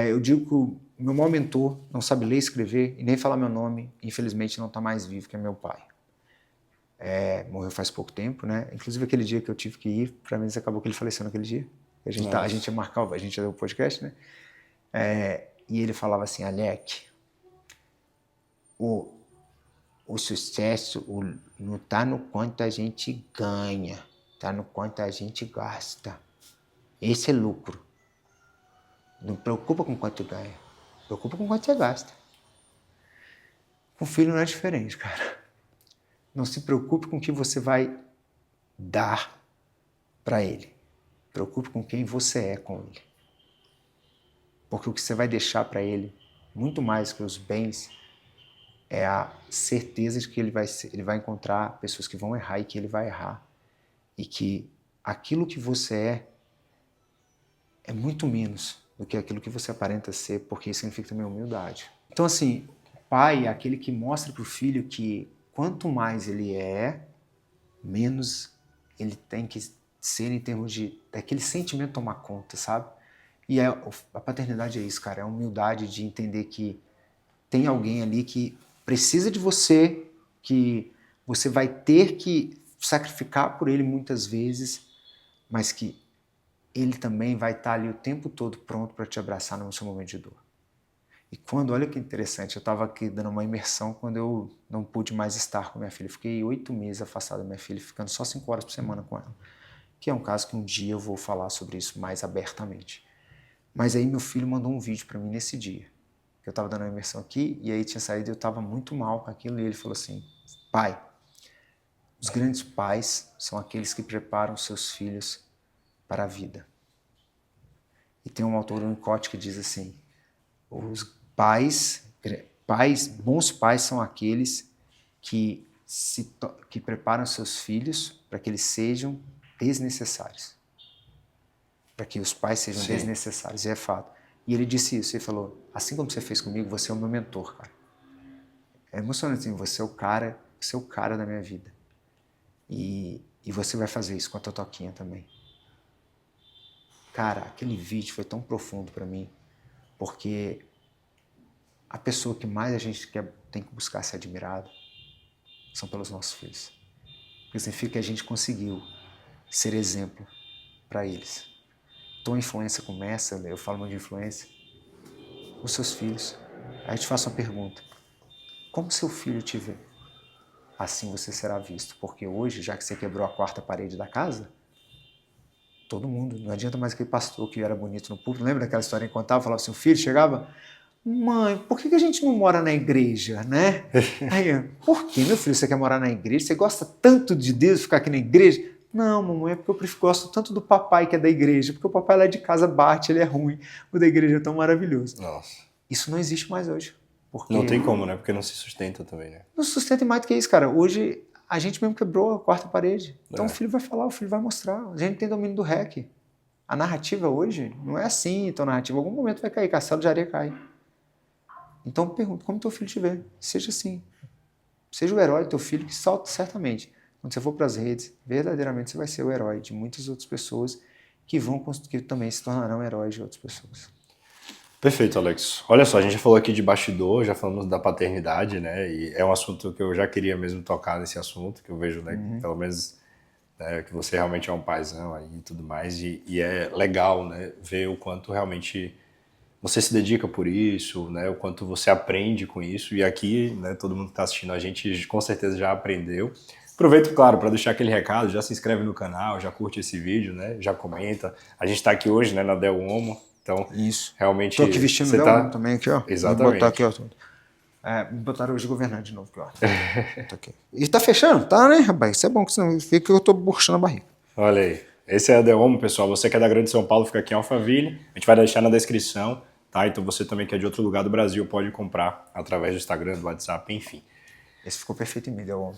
eu digo que o meu maior mentor não sabe ler e escrever e nem falar meu nome, infelizmente não está mais vivo, que é meu pai. Morreu faz pouco tempo, né? Inclusive aquele dia que eu tive que ir, para mim acabou que ele faleceu naquele dia. A gente ia marcar, a gente ia dar o podcast, né? E ele falava assim, Alec, o sucesso não está no quanto a gente ganha, está no quanto a gente gasta. Esse é lucro. Não preocupa com quanto ganha, preocupa com quanto você gasta. Com filho não é diferente, cara. Não se preocupe com o que você vai dar para ele. Preocupe com quem você é com ele. Porque o que você vai deixar para ele, muito mais que os bens, é a certeza de que ele vai encontrar pessoas que vão errar e que ele vai errar. E que aquilo que você é muito menos do que aquilo que você aparenta ser, porque isso significa também humildade. Então, assim, o pai é aquele que mostra para o filho que quanto mais ele menos ele tem que ser em termos daquele sentimento tomar conta, sabe? E a paternidade é isso, cara, é a humildade de entender que tem alguém ali que precisa de você, que você vai ter que sacrificar por ele muitas vezes, mas que ele também vai estar ali o tempo todo pronto para te abraçar no seu momento de dor. E olha que interessante, eu estava aqui dando uma imersão quando eu não pude mais estar com minha filha. Fiquei 8 meses afastado da minha filha, ficando só 5 horas por semana com ela. Que é um caso que um dia eu vou falar sobre isso mais abertamente. Mas aí meu filho mandou um vídeo para mim nesse dia. Que eu estava dando uma imersão aqui, e aí tinha saído e eu estava muito mal com aquilo. E ele falou assim, pai, os grandes pais são aqueles que preparam seus filhos para a vida. E tem um autor, um Winnicott, que diz assim, bons pais são aqueles que preparam seus filhos para que eles sejam desnecessários. Para que os pais sejam desnecessários, e é fato. E ele disse isso, ele falou, assim como você fez comigo, você é o meu mentor, cara. É emocionante, assim, você é o cara da minha vida. E você vai fazer isso com a tua Toquinha também. Cara, aquele vídeo foi tão profundo para mim, porque a pessoa que mais a gente tem que buscar ser admirado são pelos nossos filhos. Porque significa que a gente conseguiu ser exemplo para eles. Então a influência começa, eu falo muito de influência, os seus filhos. Aí eu te faço uma pergunta. Como seu filho te vê? Assim você será visto. Porque hoje, já que você quebrou a 4ª parede da casa, todo mundo, não adianta mais aquele pastor que era bonito no púlpito. Lembra daquela história que contava? Falava assim, o filho chegava, Mãe, por que a gente não mora na igreja, né? Aí, por que, meu filho, você quer morar na igreja? Você gosta tanto de Deus, ficar aqui na igreja? Não, mamãe, é porque eu gosto tanto do papai que é da igreja, porque o papai lá de casa bate, ele é ruim, o da igreja é tão maravilhoso. Nossa. Isso não existe mais hoje. Porque Não tem como, né? Porque não se sustenta também, né? não sustenta mais do que isso, cara. Hoje, a gente mesmo quebrou a quarta parede. Então o filho vai falar, o filho vai mostrar. A gente tem domínio do REC. A narrativa hoje não é assim, então a narrativa em algum momento vai cair, castelo de areia cai. Então pergunta, como teu filho te vê? Seja assim. Seja o herói do teu filho, que salta certamente. Quando você for para as redes, verdadeiramente você vai ser o herói de muitas outras pessoas que também se tornarão heróis de outras pessoas. Perfeito, Alex. Olha só, a gente já falou aqui de bastidor, já falamos da paternidade, né? E é um assunto que eu já queria mesmo tocar nesse assunto, que eu vejo, né, pelo menos, né, que você realmente é um paizão aí e tudo mais. E é legal, né, ver o quanto realmente você se dedica por isso, né? O quanto você aprende com isso. E aqui, né, todo mundo que está assistindo a gente com certeza já aprendeu. Aproveito, claro, para deixar aquele recado, já se inscreve no canal, já curte esse vídeo, né? Já comenta. A gente está aqui hoje, né, na Del Uomo, então Isso. realmente Tô aqui vestindo você Del tá... Uomo também aqui, ó. Exatamente. Vou botar aqui, ó. Me botaram hoje governante de novo, aqui, ó. Tá aqui. E tá fechando, tá, né, rapaz? Isso é bom, que senão fica que eu tô burchando a barriga. Olha aí. Esse é a Del Uomo, pessoal. Você que é da Grande São Paulo, fica aqui em Alphaville. A gente vai deixar na descrição, tá? Então você também que é de outro lugar do Brasil pode comprar através do Instagram, do WhatsApp, enfim. Esse ficou perfeito em mim, Del Uomo.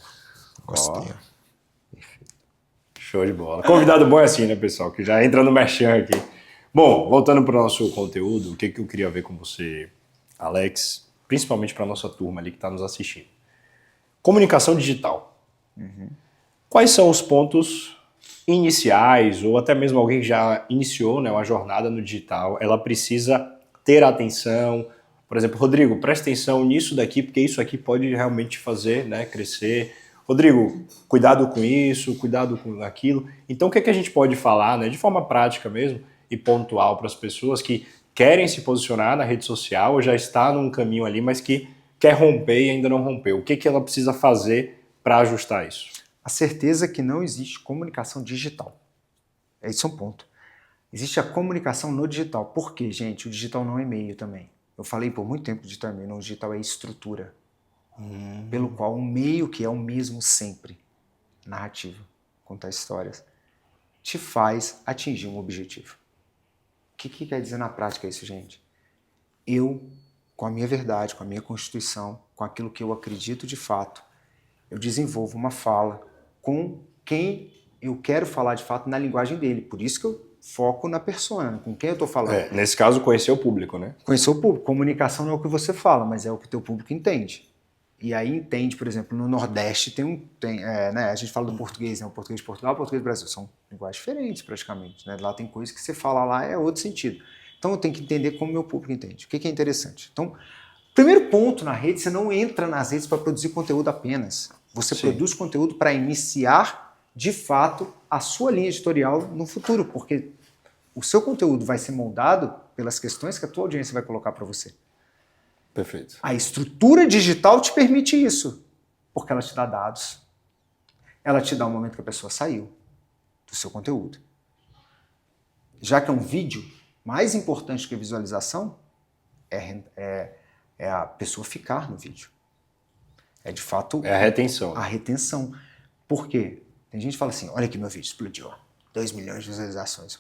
Gostei, ó. Show de bola. Convidado bom é assim, né, pessoal? Que já entra no merchan aqui. Bom, voltando para o nosso conteúdo, o que eu queria ver com você, Alex, principalmente para a nossa turma ali que está nos assistindo. Comunicação digital. Quais são os pontos iniciais, ou até mesmo alguém que já iniciou, né, uma jornada no digital, ela precisa ter atenção? Por exemplo, Rodrigo, presta atenção nisso daqui, porque isso aqui pode realmente fazer, né, crescer. Rodrigo, cuidado com isso, cuidado com aquilo. Então, o que a gente pode falar, né, de forma prática mesmo e pontual para as pessoas que querem se posicionar na rede social ou já está num caminho ali, mas que quer romper e ainda não rompeu? O que ela precisa fazer para ajustar isso? A certeza que não existe comunicação digital. Esse é um ponto. Existe a comunicação no digital. Por quê, gente? O digital não é e-mail também. Eu falei por muito tempo que o digital é e-mail. Não, o digital é estrutura. Pelo qual o meio, que é o mesmo sempre, narrativa, contar histórias, te faz atingir um objetivo. O que quer dizer na prática isso, gente? Eu, com a minha verdade, com a minha constituição, com aquilo que eu acredito de fato, eu desenvolvo uma fala com quem eu quero falar de fato na linguagem dele. Por isso que eu foco na persona, com quem eu estou falando. Nesse caso, conhecer o público, né? Conhecer o público. Comunicação não é o que você fala, mas é o que o teu público entende. E aí entende, por exemplo, no Nordeste né, a gente fala do português, né, o português de Portugal e o português do Brasil. São linguagens diferentes praticamente. Né? Lá tem coisas que você fala lá é outro sentido. Então eu tenho que entender como o meu público entende. O que é interessante? Então, primeiro ponto na rede, você não entra nas redes para produzir conteúdo apenas. Você produz conteúdo para iniciar, de fato, a sua linha editorial no futuro, porque o seu conteúdo vai ser moldado pelas questões que a tua audiência vai colocar para você. Perfeito. A estrutura digital te permite isso, porque ela te dá dados, ela te dá o momento que a pessoa saiu do seu conteúdo. Já que é um vídeo, mais importante que a visualização é a pessoa ficar no vídeo. É de fato... É a retenção. A retenção. Por quê? Tem gente que fala assim, olha aqui meu vídeo, explodiu, 2 milhões de visualizações.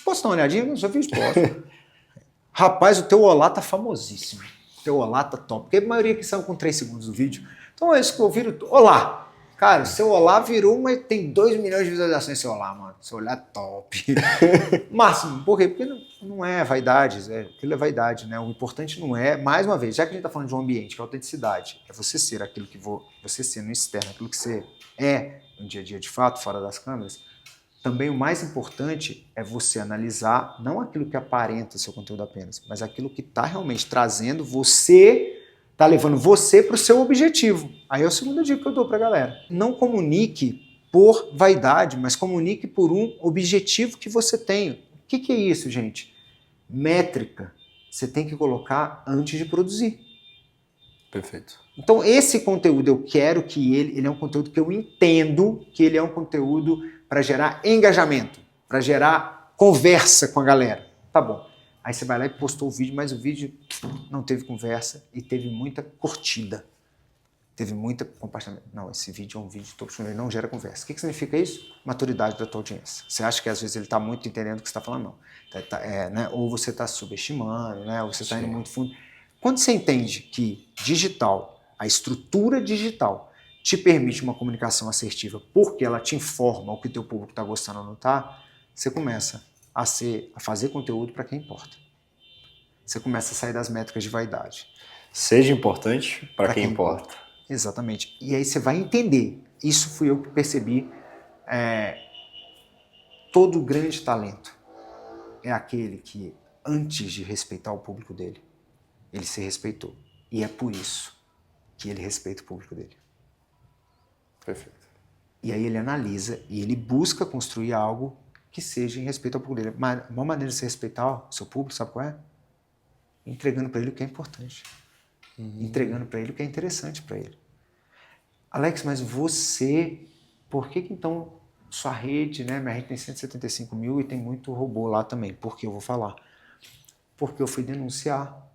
Posso dar uma olhadinha no seu vídeo? Posso. Rapaz, o teu olá tá famosíssimo. O teu olá tá top. Porque a maioria que saiu com 3 segundos do vídeo. Então é isso que eu viro. Olá! Cara, o seu olá virou, mas tem 2 milhões de visualizações seu olá, mano. Seu olá é top. Máximo. Por quê? Porque não é vaidade. Aquilo é vaidade, né? O importante não é, mais uma vez, já que a gente tá falando de um ambiente, que é autenticidade, é você ser aquilo que você ser no externo, aquilo que você é no dia a dia de fato, fora das câmeras. Também o mais importante é você analisar não aquilo que aparenta o seu conteúdo apenas, mas aquilo que está realmente trazendo você, está levando você para o seu objetivo. Aí é a segunda dica que eu dou para a galera. Não comunique por vaidade, mas comunique por um objetivo que você tem. O que é isso, gente? Métrica. Você tem que colocar antes de produzir. Perfeito. Então esse conteúdo eu quero que ele é um conteúdo que eu entendo que ele é um conteúdo para gerar engajamento, para gerar conversa com a galera. Tá bom. Aí você vai lá e postou o vídeo, mas o vídeo não teve conversa e teve muita curtida. Teve muita compartilhamento. Não, esse vídeo é um vídeo top, ele não gera conversa. O que significa isso? Maturidade da tua audiência. Você acha que às vezes ele está muito entendendo o que você está falando? Não. Né? Ou você está subestimando, né? Ou você está indo muito fundo. Quando você entende que digital, a estrutura digital, te permite uma comunicação assertiva porque ela te informa o que o teu público está gostando ou não está, você começa a fazer conteúdo para quem importa. Você começa a sair das métricas de vaidade. Seja importante para quem importa. Exatamente. E aí você vai entender. Isso fui eu que percebi. Todo grande talento é aquele que, antes de respeitar o público dele, ele se respeitou. E é por isso que ele respeita o público dele. Perfeito. E aí ele analisa e ele busca construir algo que seja em respeito ao público dele. Mas a maior maneira de você respeitar o seu público, sabe qual é? Entregando para ele o que é importante. Entregando para ele o que é interessante para ele. Alex, mas você, por que então sua rede, né? Minha rede tem 175 mil e tem muito robô lá também. Por que eu vou falar? Porque eu fui denunciar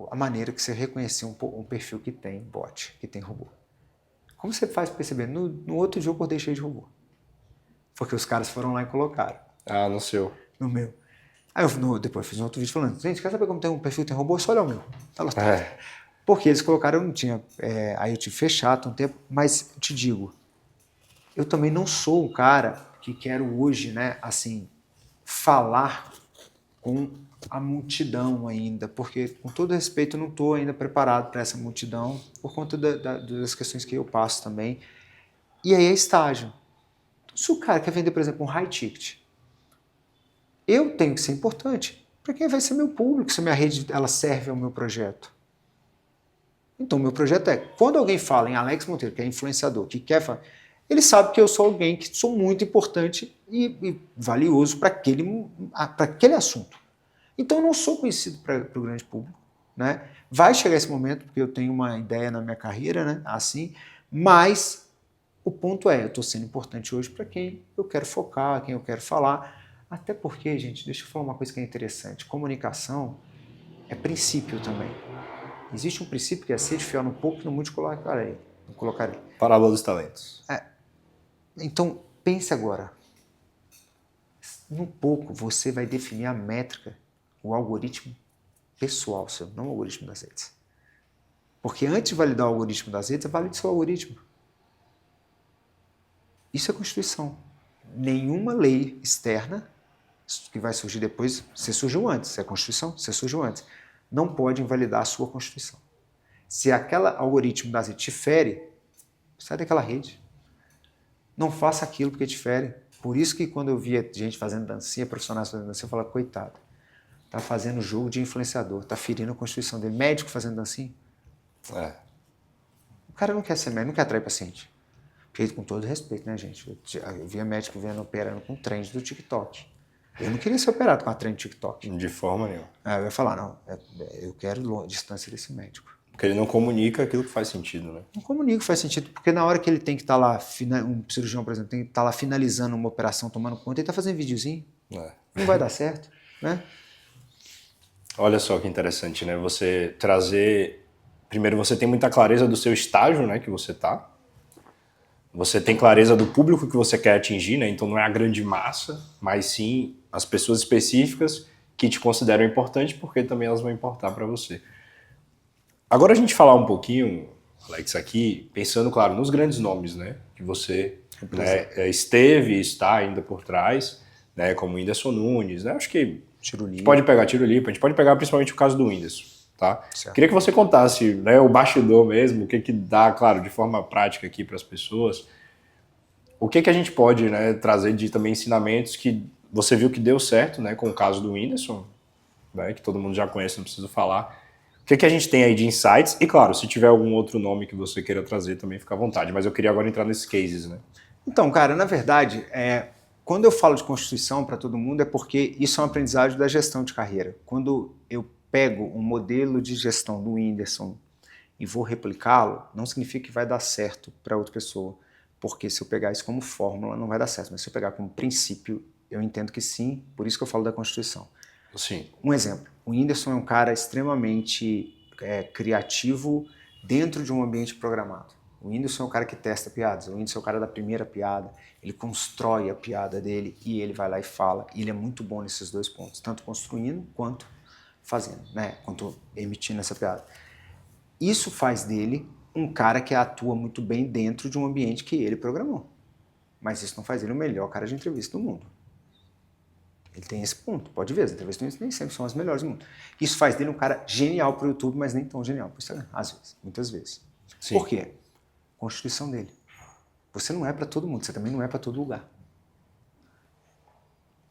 a maneira que você reconheceu um perfil que tem bot, que tem robô. Como você faz para perceber? No outro dia eu acordei cheio de robô. Porque os caras foram lá e colocaram. Ah, no seu. No meu. Aí depois eu fiz um outro vídeo falando, gente, quer saber como tem um perfil que tem robô? Só olha o meu. Ela tá. Porque eles colocaram, eu não tinha... aí eu tive fechado um tempo, mas eu te digo, eu também não sou um cara que quero hoje, né, assim, falar com a multidão ainda, porque, com todo respeito, eu não estou ainda preparado para essa multidão, por conta das questões que eu passo também. E aí é estágio. Então, se o cara quer vender, por exemplo, um high ticket, eu tenho que ser importante para quem vai ser meu público, se a minha rede ela serve ao meu projeto. Então, o meu projeto é, quando alguém fala em Alex Monteiro, que é influenciador, que quer falar, ele sabe que eu sou alguém que sou muito importante e valioso para aquele assunto. Então, eu não sou conhecido para o grande público. Né? Vai chegar esse momento, porque eu tenho uma ideia na minha carreira, né? Assim, mas o ponto é, eu estou sendo importante hoje para quem eu quero focar, quem eu quero falar. Até porque, gente, deixa eu falar uma coisa que é interessante. Comunicação é princípio também. Existe um princípio que é ser fiel no pouco e no muito colocarei. Parábola dos talentos. Então, pense agora. No pouco, você vai definir a métrica, o algoritmo pessoal seu, não o algoritmo das redes. Porque antes de validar o algoritmo das redes, valide seu algoritmo. Isso é Constituição. Nenhuma lei externa que vai surgir depois, você surgiu antes, é Constituição, você surgiu antes, não pode invalidar a sua Constituição. Se aquele algoritmo das redes te fere, sai daquela rede. Não faça aquilo porque te fere. Por isso que quando eu via gente fazendo dancinha, profissionais fazendo dancinha, eu falava, coitado, tá fazendo jogo de influenciador, tá ferindo a Constituição dele. Médico fazendo dancinha. O cara não quer ser médico, não quer atrair paciente. Porque, com todo respeito, né, gente? Eu via médico operando com trend do TikTok. Eu não queria ser operado com a trend do TikTok. De forma nenhuma. Eu ia falar, não, eu quero distância desse médico. Porque ele não comunica aquilo que faz sentido, né? Não comunica, faz sentido, porque na hora que ele tem que estar lá, um cirurgião, por exemplo, tem que estar lá finalizando uma operação, tomando conta, ele está fazendo videozinho. Não vai dar certo, né? Olha só que interessante, né? Você trazer... Primeiro, você tem muita clareza do seu estágio, né, que você tá. Você tem clareza do público que você quer atingir, né? Então não é a grande massa, mas sim as pessoas específicas que te consideram importante, porque também elas vão importar para você. Agora a gente falar um pouquinho, Alex, aqui, pensando, claro, nos grandes nomes, né? Que você esteve e está ainda por trás, né? Como o Whindersson Nunes, né? Acho que a gente pode pegar Tiro Lipa, a gente pode pegar principalmente o caso do Whindersson, tá? Certo. Queria que você contasse, né, o bastidor mesmo, o que dá, claro, de forma prática aqui para as pessoas. O que a gente pode, né, trazer de também ensinamentos que você viu que deu certo, né, com o caso do Whindersson, né, que todo mundo já conhece, não preciso falar. O que a gente tem aí de insights? E, claro, se tiver algum outro nome que você queira trazer, também fica à vontade. Mas eu queria agora entrar nesses cases, né? Então, cara, na verdade, quando eu falo de Constituição para todo mundo é porque isso é um aprendizado da gestão de carreira. Quando eu pego um modelo de gestão do Whindersson e vou replicá-lo, não significa que vai dar certo para outra pessoa. Porque se eu pegar isso como fórmula, não vai dar certo. Mas se eu pegar como princípio, eu entendo que sim, por isso que eu falo da Constituição. Sim. Um exemplo, o Whindersson é um cara extremamente criativo dentro de um ambiente programado. O Whindersson é o cara que testa piadas, o Whindersson é o cara da primeira piada, ele constrói a piada dele e ele vai lá e fala, e ele é muito bom nesses dois pontos, tanto construindo quanto fazendo, né? Quanto emitindo essa piada. Isso faz dele um cara que atua muito bem dentro de um ambiente que ele programou. Mas isso não faz ele o melhor cara de entrevista do mundo. Ele tem esse ponto, pode ver, as entrevistas nem sempre são as melhores do mundo. Isso faz dele um cara genial para o YouTube, mas nem tão genial para o Instagram, às vezes, muitas vezes. Sim. Por quê? Constituição dele. Você não é para todo mundo, você também não é para todo lugar.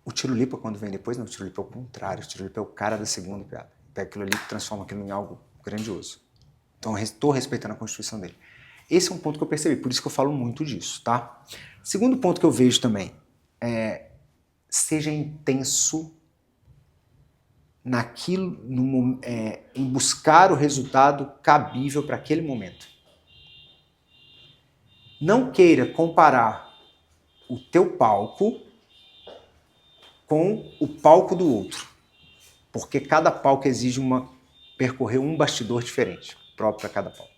O Tirulipa, quando vem depois, não, o Tirulipa é o contrário, o Tirulipa é o cara da segunda piada. Pega aquilo ali e transforma aquilo em algo grandioso. Então, estou respeitando a Constituição dele. Esse é um ponto que eu percebi, por isso que eu falo muito disso, tá? Segundo ponto que eu vejo também é seja intenso naquilo, em buscar o resultado cabível para aquele momento. Não queira comparar o teu palco com o palco do outro, porque cada palco exige percorrer um bastidor diferente, próprio para cada palco.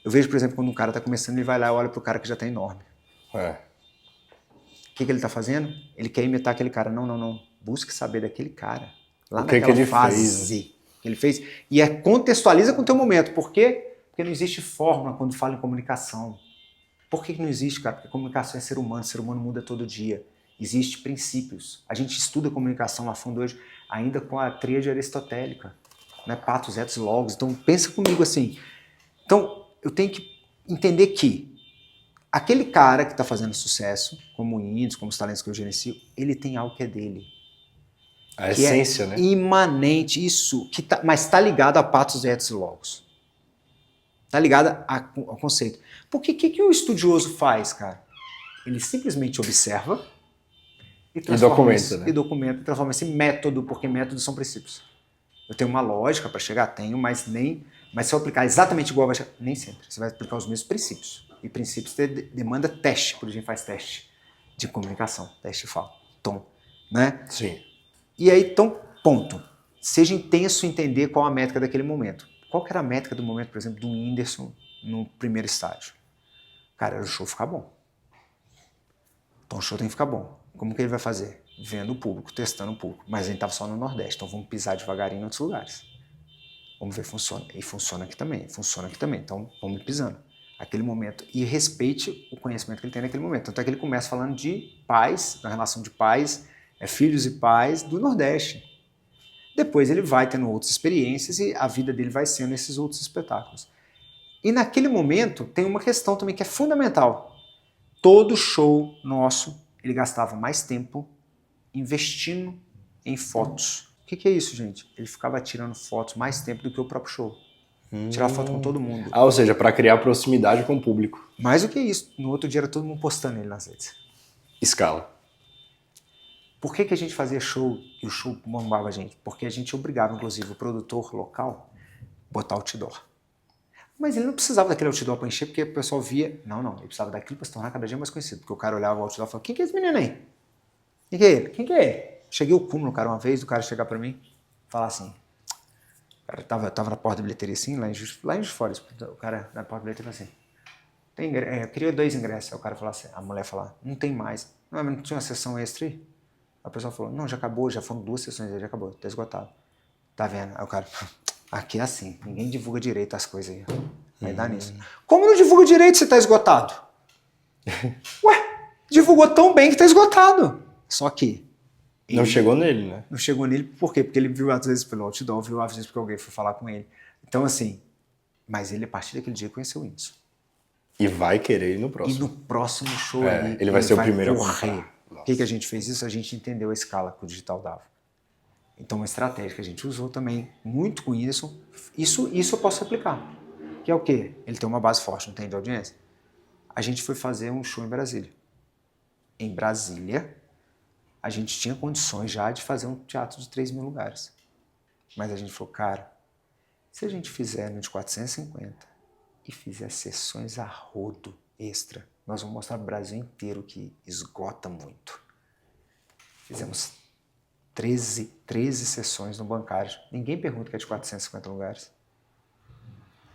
Eu vejo, por exemplo, quando um cara está começando, ele vai lá e olha para o cara que já está enorme. O que ele está fazendo? Ele quer imitar aquele cara. Não. Busque saber daquele cara. Lá naquela fase que ele fez. E contextualiza com o teu momento. Por quê? Porque não existe fórmula quando fala em comunicação. Por que não existe, cara? Porque comunicação é ser humano. Ser humano muda todo dia. Existem princípios. A gente estuda comunicação a fundo hoje ainda com a tríade aristotélica. Né? Patos, etos, logos. Então pensa comigo assim. Então eu tenho que entender que aquele cara que está fazendo sucesso, como o Whindersson, como os talentos que eu gerencio, ele tem algo que é dele. A essência, né? Imanente, isso, mas está ligado a patos, etos e logos. Está ligado ao conceito. Porque o que o estudioso faz, cara? Ele simplesmente observa e documenta, né? E documenta, transforma isso em método, porque métodos são princípios. Eu tenho uma lógica para chegar, mas se eu aplicar exatamente igual, nem sempre. Você vai aplicar os mesmos princípios. E princípios demanda teste, por exemplo, faz teste de comunicação, teste de fala, tom, né? Sim. E aí, então, ponto. Seja intenso em entender qual a métrica daquele momento. Qual que era a métrica do momento, por exemplo, do Whindersson no primeiro estágio? Cara, era o show ficar bom. Então o show tem que ficar bom. Como que ele vai fazer? Vendo o público, testando o público. Mas a gente estava só no Nordeste, então vamos pisar devagarinho em outros lugares. Vamos ver se funciona. E funciona aqui também, então vamos pisando. Aquele momento. E respeite o conhecimento que ele tem naquele momento. Tanto é que ele começa falando de pais, da relação de pais, filhos e pais do Nordeste. Depois ele vai tendo outras experiências e a vida dele vai sendo esses outros espetáculos. E naquele momento tem uma questão também que é fundamental. Todo show nosso, ele gastava mais tempo investindo em fotos. O que é isso, gente? Ele ficava tirando fotos mais tempo do que o próprio show. Tirar foto com todo mundo. Ou seja, para criar proximidade com o público. Mais do que isso. No outro dia era todo mundo postando ele nas redes. Escala. Por que a gente fazia show e o show bombava a gente? Porque a gente obrigava, inclusive, o produtor local a botar outdoor. Mas ele não precisava daquele outdoor para encher, porque o pessoal via... Não, ele precisava daquilo para se tornar cada dia mais conhecido. Porque o cara olhava o outdoor e falava, quem que é esse menino aí? Quem que é ele? Quem que é ele? Cheguei ao cúmulo, cara, uma vez, do cara chegar para mim e falar assim... O cara tava na porta da bilheteria assim, lá em Juiz de Fora. O cara na porta da bilheteria falou assim, eu queria 2 ingressos. Aí o cara falou assim, a mulher falou, não tem mais. Não, mas não tinha uma sessão extra aí? A pessoa falou, não, já acabou, já foram 2 sessões aí, já acabou, tá esgotado. Tá vendo? Aí o cara, aqui é assim, ninguém divulga direito as coisas aí. Vai dar nisso. Como não divulga direito se tá esgotado? Ué, divulgou tão bem que tá esgotado. Só que... Não chegou nele, né? Não chegou nele por quê? Porque ele viu às vezes pelo outdoor, viu às vezes porque alguém foi falar com ele. Então assim, mas ele a partir daquele dia conheceu o Whindersson. E vai querer ir no próximo. E no próximo show ele vai ser o primeiro correr. a comprar. Por que a gente fez isso? A gente entendeu a escala que o digital dava. Então uma estratégia que a gente usou também muito com o Whindersson, isso eu posso aplicar. Que é o quê? Ele tem uma base forte, não tem de audiência? A gente foi fazer um show em Brasília. Em Brasília, a gente tinha condições já de fazer um teatro de 3 mil lugares. Mas a gente falou, cara, se a gente fizer no de 450 e fizer sessões a rodo extra, nós vamos mostrar o Brasil inteiro que esgota muito. Fizemos 13 sessões no bancário. Ninguém pergunta que é de 450 lugares.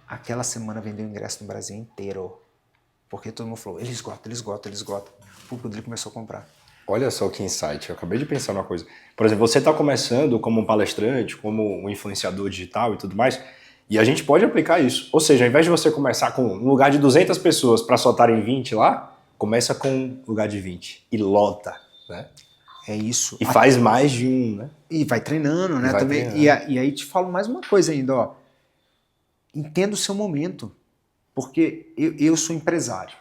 Aquela semana vendeu ingresso no Brasil inteiro. Porque todo mundo falou, ele esgota, ele esgota, ele esgota. O público dele começou a comprar. Olha só que insight, eu acabei de pensar numa coisa. Por exemplo, você está começando como um palestrante, como um influenciador digital e tudo mais, e a gente pode aplicar isso. Ou seja, ao invés de você começar com um lugar de 200 pessoas para soltarem 20 lá, começa com um lugar de 20 e lota, né? É isso. E faz mais de um, né? E vai treinando, né? vai Também. treinando. E aí te falo mais uma coisa ainda, ó. Entenda o seu momento. Porque eu sou empresário.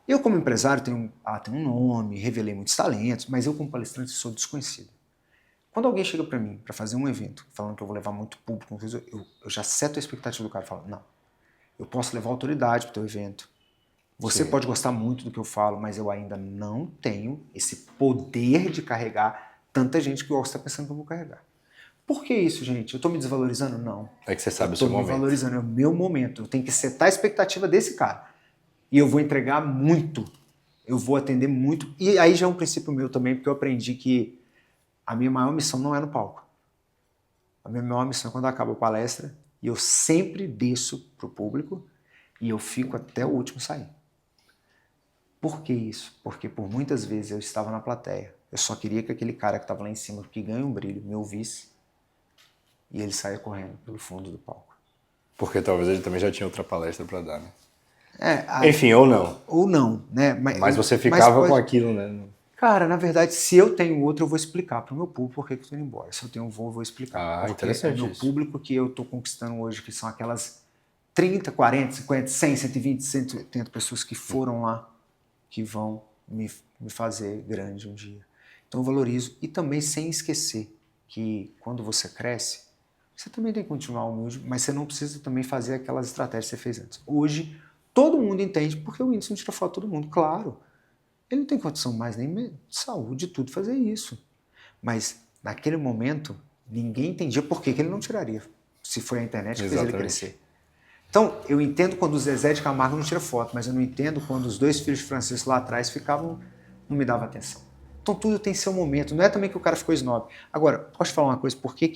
Eu, como empresário, tenho um nome, revelei muitos talentos, mas eu, como palestrante, sou desconhecido. Quando alguém chega para mim para fazer um evento, falando que eu vou levar muito público, eu já seto a expectativa do cara, falo, não, eu posso levar autoridade para o teu evento. Você Sim. pode gostar muito do que eu falo, mas eu ainda não tenho esse poder de carregar tanta gente que está pensando que eu vou carregar. Por que isso, gente? Eu estou me desvalorizando? Não. É que você sabe Eu o seu estou me momento. valorizando, é o meu momento. Eu tenho que setar a expectativa desse cara. E eu vou entregar muito. Eu vou atender muito. E aí já é um princípio meu também, porque eu aprendi que a minha maior missão não é no palco. A minha maior missão é quando acaba a palestra e eu sempre desço para o público e eu fico até o último sair. Por que isso? Porque por muitas vezes eu estava na plateia. Eu só queria que aquele cara que estava lá em cima, que ganha um brilho, me ouvisse e ele saia correndo pelo fundo do palco. Porque talvez ele também já tinha outra palestra para dar, né? É, Enfim, ou não. ou não, né? Mas você ficava com aquilo, né? Cara, na verdade, se eu tenho outro, eu vou explicar para o meu público por que eu estou indo embora. Se eu tenho um voo, eu vou explicar. Ah, porque interessante é o meu isso. público que eu estou conquistando hoje, que são aquelas 30, 40, 50, 100, 120, 180 pessoas que foram lá, que vão me fazer grande um dia. Então eu valorizo. E também sem esquecer que quando você cresce, você também tem que continuar humilde, mas você não precisa também fazer aquelas estratégias que você fez antes. Hoje, todo mundo entende, porque o índice não tira foto de todo mundo, claro. Ele não tem condição mais nem de saúde, tudo, fazer isso. Mas, naquele momento, ninguém entendia por que ele não tiraria. Se foi a internet que fez ele crescer. Então, eu entendo quando o Zezé de Camargo não tira foto, mas eu não entendo quando os dois filhos de Francisco lá atrás ficavam, não me davam atenção. Então, tudo tem seu momento. Não é também que o cara ficou snob. Agora, posso te falar uma coisa? Por que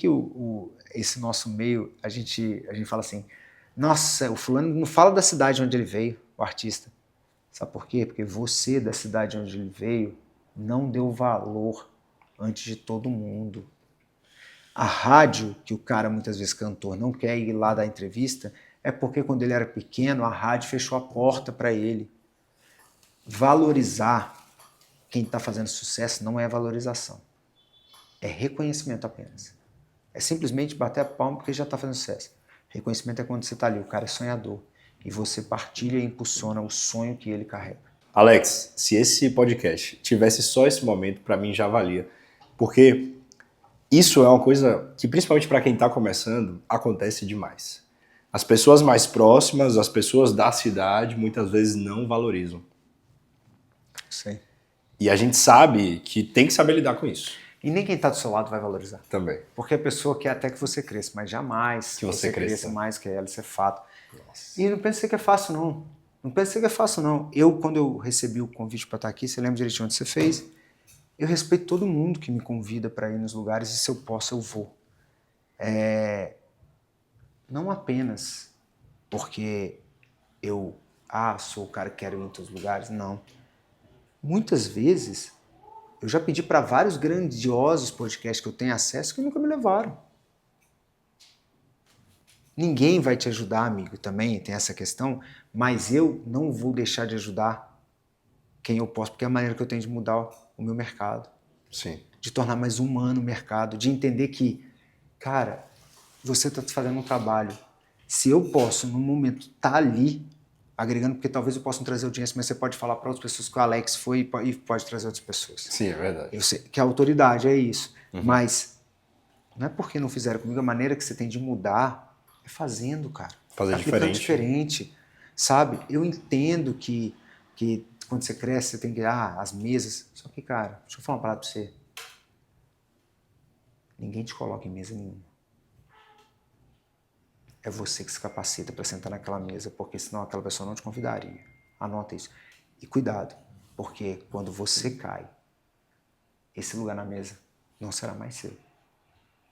esse nosso meio, a gente fala assim, nossa, o fulano não fala da cidade onde ele veio, o artista. Sabe por quê? Porque você, da cidade onde ele veio, não deu valor antes de todo mundo. A rádio, que o cara, muitas vezes cantor, não quer ir lá dar entrevista, é porque quando ele era pequeno, a rádio fechou a porta para ele. Valorizar quem está fazendo sucesso não é valorização. É reconhecimento apenas. É simplesmente bater a palma porque já está fazendo sucesso. Reconhecimento é quando você está ali, o cara é sonhador. E você partilha e impulsiona o sonho que ele carrega. Alex, se esse podcast tivesse só esse momento, para mim já valia. Porque isso é uma coisa que, principalmente para quem está começando, acontece demais. As pessoas mais próximas, as pessoas da cidade, muitas vezes não valorizam. Sim. E a gente sabe que tem que saber lidar com isso. E nem quem está do seu lado vai valorizar. Também. Porque a pessoa quer até que você cresça, mas jamais que você cresça mais que ela, isso é fato. Nossa. E não pense que é fácil, não. Não pense que é fácil, não. Eu, quando eu recebi o convite para estar aqui, você lembra direitinho onde você fez? Eu respeito todo mundo que me convida para ir nos lugares e se eu posso, eu vou. Não apenas porque eu sou o cara que quero ir em todos os lugares, não. Muitas vezes, eu já pedi para vários grandiosos podcasts que eu tenho acesso que nunca me levaram. Ninguém vai te ajudar, amigo, também tem essa questão, mas eu não vou deixar de ajudar quem eu posso, porque é a maneira que eu tenho de mudar o meu mercado. Sim. De tornar mais humano o mercado, de entender que, cara, você está fazendo um trabalho. Se eu posso, no momento, estar ali, agregando, porque talvez eu possa não trazer audiência, mas você pode falar para outras pessoas que o Alex foi e pode trazer outras pessoas. Sim, é verdade. Eu sei que a autoridade é isso, mas não é porque não fizeram comigo, a maneira que você tem de mudar é fazendo, cara. Fazer diferente, sabe? Eu entendo que quando você cresce, você tem que as mesas. Só que, cara, deixa eu falar uma parada pra você. Ninguém te coloca em mesa nenhuma. É você que se capacita para sentar naquela mesa, porque senão aquela pessoa não te convidaria. Anota isso. E cuidado, porque quando você cai, esse lugar na mesa não será mais seu.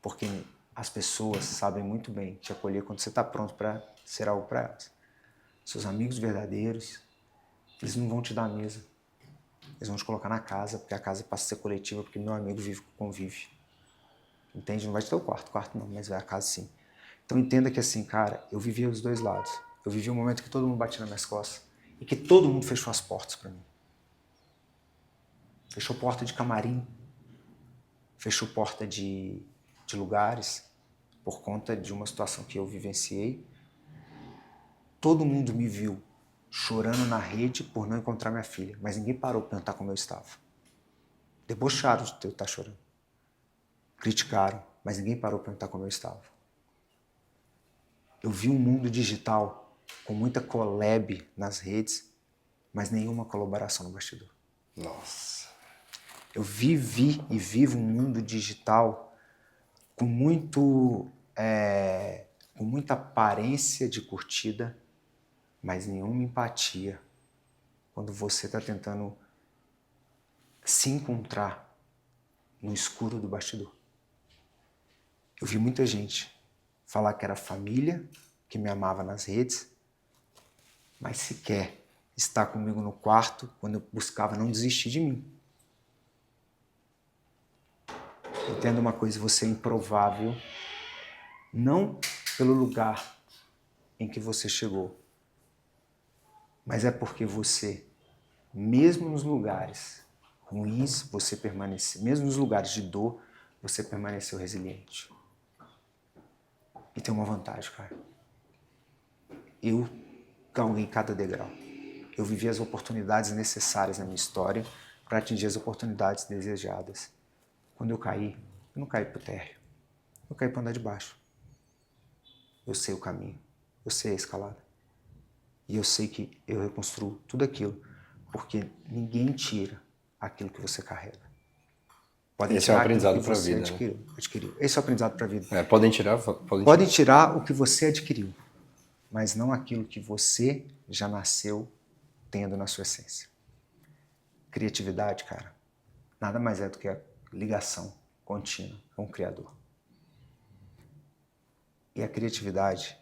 Porque as pessoas sabem muito bem te acolher quando você está pronto para ser algo para elas. Seus amigos verdadeiros, eles não vão te dar a mesa. Eles vão te colocar na casa, porque a casa passa a ser coletiva, porque meu amigo convive. Entende? Não vai te dar o quarto não, mas a casa sim. Então entenda que assim, cara, eu vivia os dois lados. Eu vivia um momento que todo mundo batia nas minhas costas e que todo mundo fechou as portas para mim. Fechou porta de camarim, fechou porta de lugares por conta de uma situação que eu vivenciei. Todo mundo me viu chorando na rede por não encontrar minha filha, mas ninguém parou para perguntar como eu estava. Debocharam de eu estar chorando. Criticaram, mas ninguém parou para perguntar como eu estava. Eu vi um mundo digital com muita collab nas redes, mas nenhuma colaboração no bastidor. Nossa. Eu vivi e vivo um mundo digital com muita aparência de curtida, mas nenhuma empatia quando você está tentando se encontrar no escuro do bastidor. Eu vi muita gente falar que era família, que me amava nas redes, mas sequer estar comigo no quarto quando eu buscava não desistir de mim. Entenda uma coisa, você é improvável, não pelo lugar em que você chegou, mas é porque você, mesmo nos lugares ruins, você permaneceu, mesmo nos lugares de dor, você permaneceu resiliente. E tem uma vantagem, cara. Eu galguei cada degrau. Eu vivi as oportunidades necessárias na minha história para atingir as oportunidades desejadas. Quando eu caí, eu não caí pro térreo. Eu caí para andar de baixo. Eu sei o caminho. Eu sei a escalada. E eu sei que eu reconstruo tudo aquilo, porque ninguém tira aquilo que você carrega. Podem Esse é o tirar aquilo aprendizado que para a você vida, né? adquiriu. Esse é o aprendizado para a vida. Podem tirar, podem Podem tirar. tirar o que você adquiriu, mas não aquilo que você já nasceu tendo na sua essência. Criatividade, cara, nada mais é do que a ligação contínua com o Criador. E a criatividade,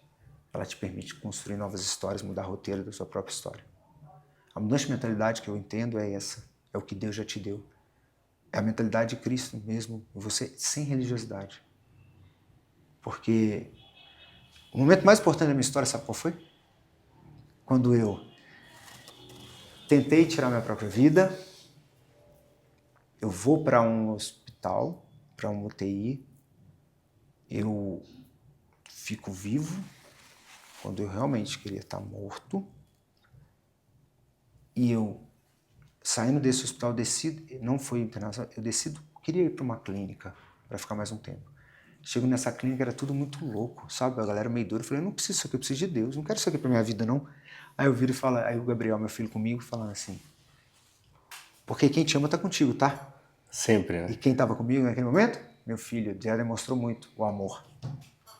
ela te permite construir novas histórias, mudar o roteiro da sua própria história. A mudança de mentalidade que eu entendo é essa, é o que Deus já te deu. É a mentalidade de Cristo mesmo, você sem religiosidade. Porque o momento mais importante da minha história, sabe qual foi? Quando eu tentei tirar minha própria vida, eu vou para um hospital, para um UTI, eu fico vivo, quando eu realmente queria estar morto, e eu, saindo desse hospital, decido, não foi internacional, eu decido, queria ir para uma clínica para ficar mais um tempo. Chego nessa clínica, era tudo muito louco, sabe? A galera meio doida. Eu falei, eu não preciso disso aqui, eu preciso de Deus, não quero isso aqui pra minha vida, não. Aí eu viro e falo, aí o Gabriel, meu filho, comigo, falando assim, porque quem te ama tá contigo, tá? Sempre, E né? quem tava comigo naquele momento? Meu filho, já demonstrou muito o amor.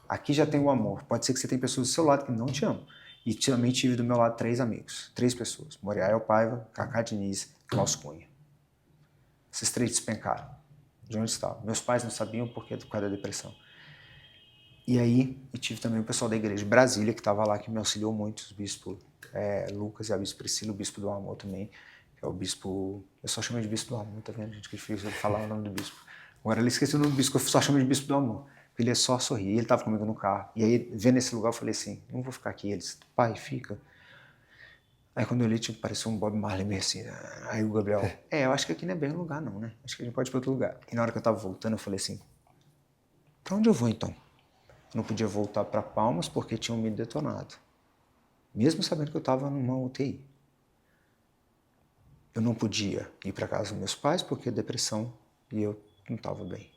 Aqui já tem o amor. Pode ser que você tenha pessoas do seu lado que não te amam. E também tive do meu lado 3 amigos, 3 pessoas. Moriael Paiva, Cacá Diniz e Klaus Cunha. Esses 3 despencaram. De onde estavam? Meus pais não sabiam por causa da depressão. E aí, eu tive também o pessoal da igreja de Brasília, que estava lá, que me auxiliou muito, os bispos Lucas e a bispo Priscila, o bispo do amor também, que é o bispo... Eu só chamo de bispo do amor, tá vendo, gente? Que difícil falar o nome do bispo. Agora, ele esqueceu o nome do bispo, eu só chamo de bispo do amor. Ele é só sorrir. E ele estava comigo no carro. E aí, vendo esse lugar, eu falei assim, não vou ficar aqui. Eles, pai, fica. Aí quando eu olhei, tipo, parecia um Bob Marley meio assim. Aí o Gabriel, eu acho que aqui não é bem o lugar não, né? Acho que a gente pode ir para outro lugar. E na hora que eu tava voltando, eu falei assim, pra onde eu vou então? Eu não podia voltar para Palmas porque tinham me detonado. Mesmo sabendo que eu estava numa UTI. Eu não podia ir para casa dos meus pais porque depressão e eu não estava bem.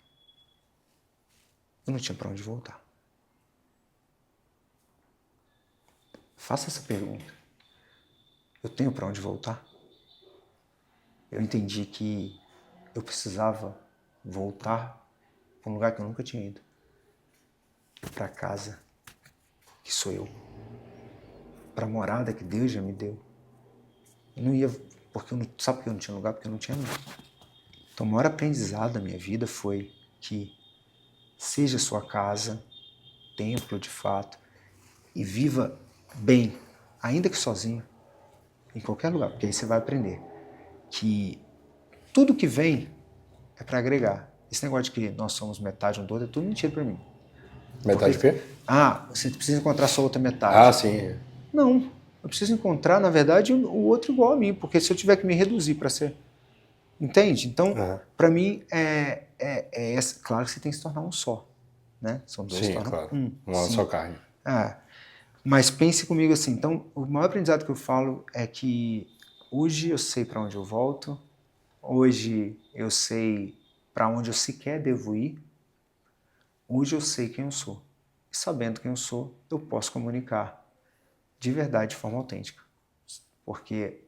Eu não tinha para onde voltar. Faça essa pergunta. Eu tenho para onde voltar? Eu entendi que eu precisava voltar para um lugar que eu nunca tinha ido. Para casa, que sou eu. Para a morada que Deus já me deu. Eu não ia, porque eu não, sabe por que eu não tinha lugar? Porque eu não tinha nada. Então o maior aprendizado da minha vida foi que seja sua casa, templo de fato, e viva bem, ainda que sozinho, em qualquer lugar, porque aí você vai aprender que tudo que vem é para agregar. Esse negócio de que nós somos metade um do outro é tudo mentira para mim. Metade o quê? Você precisa encontrar sua outra metade. Ah, sim. Não, eu preciso encontrar, na verdade, o outro igual a mim, porque se eu tiver que me reduzir para ser... Entende? Então, para mim, claro que você tem que se tornar um só. Né? São dois, sim, tornam claro. um. Uma só carne. Mas pense comigo assim, então, o maior aprendizado que eu falo é que hoje eu sei para onde eu volto, hoje eu sei para onde eu sequer devo ir, hoje eu sei quem eu sou. E sabendo quem eu sou, eu posso comunicar de verdade, de forma autêntica. Porque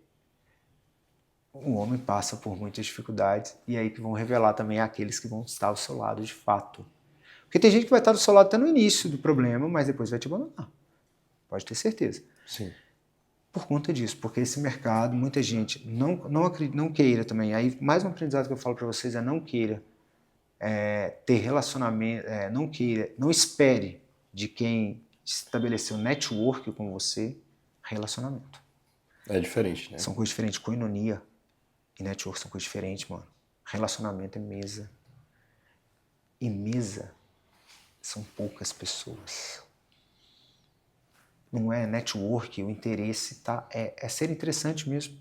o homem passa por muitas dificuldades e é aí que vão revelar também aqueles que vão estar ao seu lado de fato. Porque tem gente que vai estar do seu lado até no início do problema, mas depois vai te abandonar. Pode ter certeza. Sim. Por conta disso, porque esse mercado, muita gente não queira também. Aí, mais um aprendizado que eu falo para vocês é não queira ter relacionamento, não espere de quem estabeleceu network com você relacionamento. É diferente, né? São coisas diferentes. Koinonia e network são coisas diferentes, mano. Relacionamento é mesa. E mesa são poucas pessoas. Não é network, o interesse, tá? É ser interessante mesmo,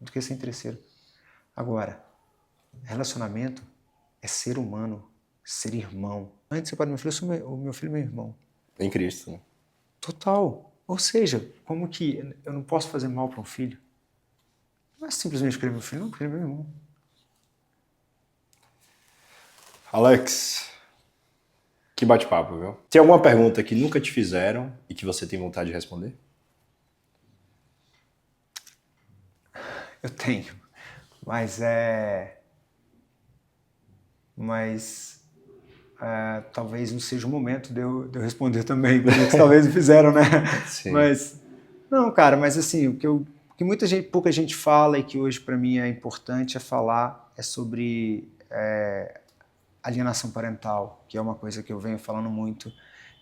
do que ser interesseiro. Agora, relacionamento é ser humano, ser irmão. Antes de ser pai do meu filho, o meu filho é meu irmão. Em Cristo, né? Total. Ou seja, como que eu não posso fazer mal para um filho? Não é simplesmente querer meu filho, não, querer meu irmão. Alex, que bate-papo, viu? Tem alguma pergunta que nunca te fizeram e que você tem vontade de responder? Eu tenho, mas talvez não seja o momento de eu responder também, porque talvez não fizeram, né? Sim. Mas, não, cara, mas assim, o que pouca gente fala e que hoje para mim é importante falar é sobre alienação parental, que é uma coisa que eu venho falando muito.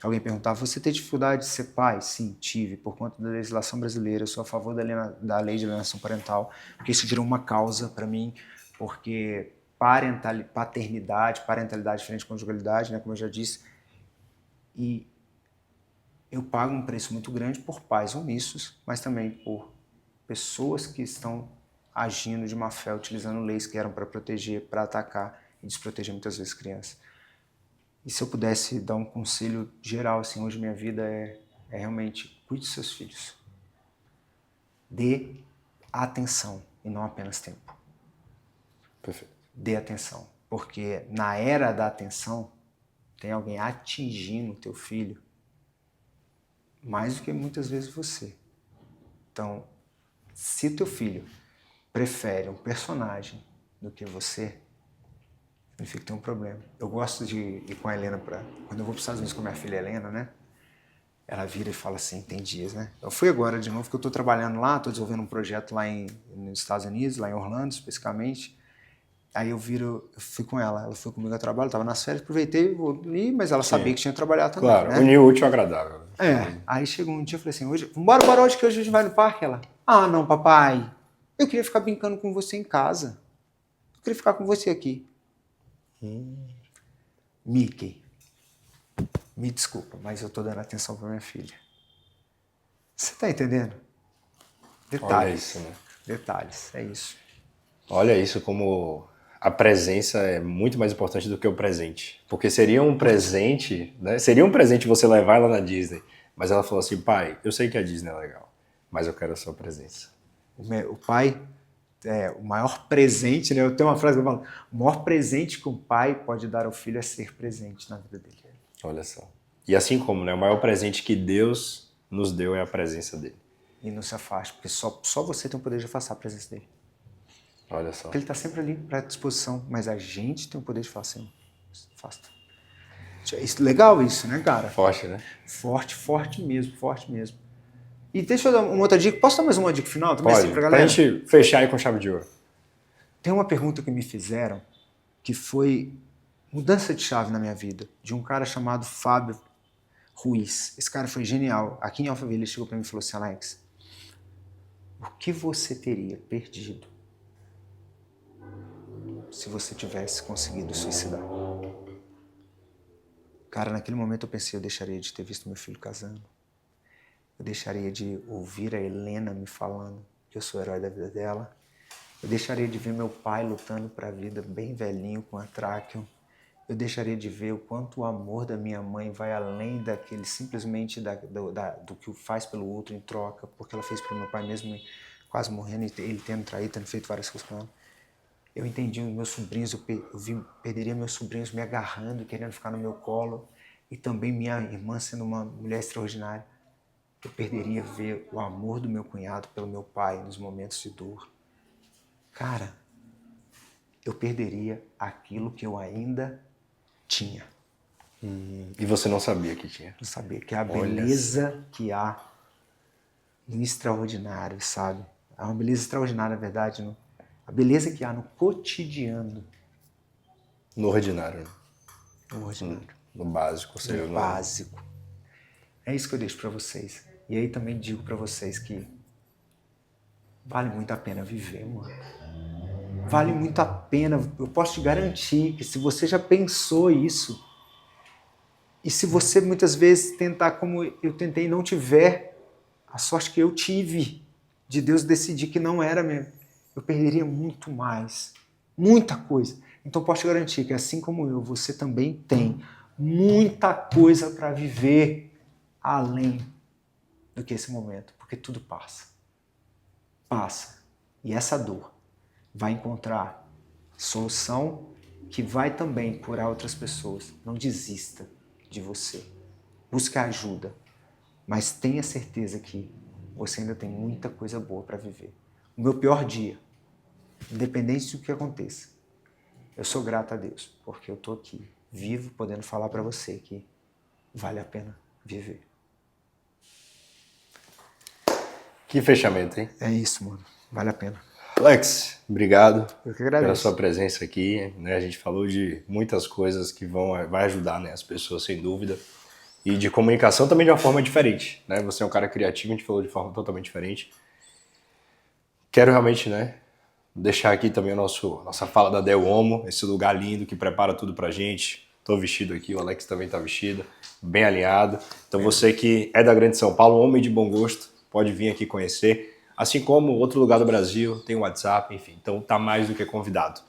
Que alguém perguntava, você tem dificuldade de ser pai? Sim, tive, por conta da legislação brasileira. Eu sou a favor da lei de alienação parental, porque isso virou uma causa para mim, porque parentalidade diferente de conjugalidade, né, como eu já disse, e eu pago um preço muito grande por pais omissos, mas também por pessoas que estão agindo de má fé, utilizando leis que eram para proteger, para atacar e desproteger muitas vezes crianças. E se eu pudesse dar um conselho geral, assim, hoje minha vida é realmente cuide dos seus filhos. Dê atenção e não apenas tempo. Perfeito. Dê atenção, porque na era da atenção tem alguém atingindo o teu filho mais do que muitas vezes você. Então, se teu filho prefere um personagem do que você, significa que tem um problema. Eu gosto de ir com a Helena quando eu vou para os Estados Unidos com a minha filha Helena, né? Ela vira e fala assim, tem dias, né? Eu fui agora de novo, porque eu estou trabalhando lá, estou desenvolvendo um projeto lá nos Estados Unidos, lá em Orlando, especificamente. Aí eu fui com ela foi comigo a trabalho, estava nas férias, aproveitei, vou ali, mas ela sabia que tinha que trabalhar também, claro, né? unir o útil ao agradável. Aí chegou um dia, eu falei assim, vambora, Barote, que hoje a gente vai no parque. Ela, não, papai, eu queria ficar brincando com você em casa. Eu queria ficar com você aqui. Mickey, me desculpa, mas eu tô dando atenção pra minha filha. Você tá entendendo? Detalhes. Olha isso, né? Detalhes, é isso. Olha isso como a presença é muito mais importante do que o presente. Porque seria um presente, né? Seria um presente você levar ela na Disney. Mas ela falou assim, pai, eu sei que a Disney é legal, mas eu quero a sua presença. O pai, o maior presente, né? Eu tenho uma frase que eu falo, o maior presente que um pai pode dar ao filho é ser presente na vida dele. Olha só. E assim como, né? O maior presente que Deus nos deu é a presença dele. E não se afaste, porque só você tem o poder de afastar a presença dele. Olha só. Porque ele está sempre ali para disposição, mas a gente tem o poder de falar assim, afasta. Legal isso, né, cara? Forte, né? Forte mesmo. E deixa eu dar uma outra dica. Posso dar mais uma dica final também? Pode, assim, pra galera? pra gente fechar aí com chave de ouro. Tem uma pergunta que me fizeram que foi mudança de chave na minha vida, de um cara chamado Fábio Ruiz. Esse cara foi genial. Aqui em Alphaville ele chegou para mim e falou assim, Alex, o que você teria perdido se você tivesse conseguido suicidar? Cara, naquele momento eu pensei, eu deixaria de ter visto meu filho casando. Eu deixaria de ouvir a Helena me falando que eu sou o herói da vida dela. Eu deixaria de ver meu pai lutando para a vida bem velhinho com a tráqueo. Eu deixaria de ver o quanto o amor da minha mãe vai além daquele simplesmente do que o faz pelo outro em troca, porque ela fez para meu pai mesmo quase morrendo, ele tendo traído, tendo feito várias coisas com ela. Eu entendi os meus sobrinhos, perderia meus sobrinhos me agarrando, querendo ficar no meu colo, e também minha irmã sendo uma mulher extraordinária. Eu perderia ver o amor do meu cunhado pelo meu pai nos momentos de dor. Cara, eu perderia aquilo que eu ainda tinha. E você não sabia que tinha? Não sabia, que é a beleza que há no extraordinário, sabe? Há uma beleza extraordinária, na verdade, não? A beleza que há no cotidiano. No ordinário. No ordinário. No básico. No básico. É isso que eu deixo para vocês. E aí também digo para vocês que vale muito a pena viver, mano. Vale muito a pena. Eu posso te garantir que se você já pensou isso, e se você muitas vezes tentar como eu tentei e não tiver a sorte que eu tive, de Deus decidir que não era mesmo, eu perderia muito mais. Muita coisa. Então posso te garantir que assim como eu, você também tem muita coisa para viver além do que esse momento. Porque tudo passa. Passa. E essa dor vai encontrar solução que vai também curar outras pessoas. Não desista de você. Busque ajuda. Mas tenha certeza que você ainda tem muita coisa boa para viver. O meu pior dia, independente do que aconteça, eu sou grato a Deus, porque eu estou aqui, vivo, podendo falar para você que vale a pena viver. Que fechamento, hein? É isso, mano. Vale a pena. Alex, obrigado Eu que agradeço pela sua presença aqui. Né? A gente falou de muitas coisas que vai ajudar, né, as pessoas, sem dúvida. E de comunicação também de uma forma diferente. Né? Você é um cara criativo, a gente falou de forma totalmente diferente. Quero realmente, né, deixar aqui também nossa fala da Del Homo, esse lugar lindo que prepara tudo pra gente. Tô vestido aqui, o Alex também tá vestido, bem alinhado. Então você que é da Grande São Paulo, um homem de bom gosto, pode vir aqui conhecer. Assim como outro lugar do Brasil, tem o WhatsApp, enfim. Então tá mais do que convidado.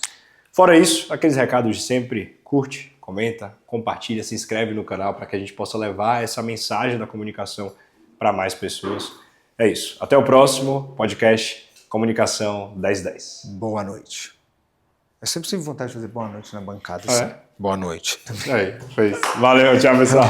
Fora isso, aqueles recados de sempre, curte, comenta, compartilha, se inscreve no canal para que a gente possa levar essa mensagem da comunicação para mais pessoas. É isso. Até o próximo podcast Comunicação 1010. Boa noite. Eu sempre tive vontade de fazer boa noite na bancada. Assim. É? Boa noite. Aí, foi isso. Valeu, tchau, pessoal.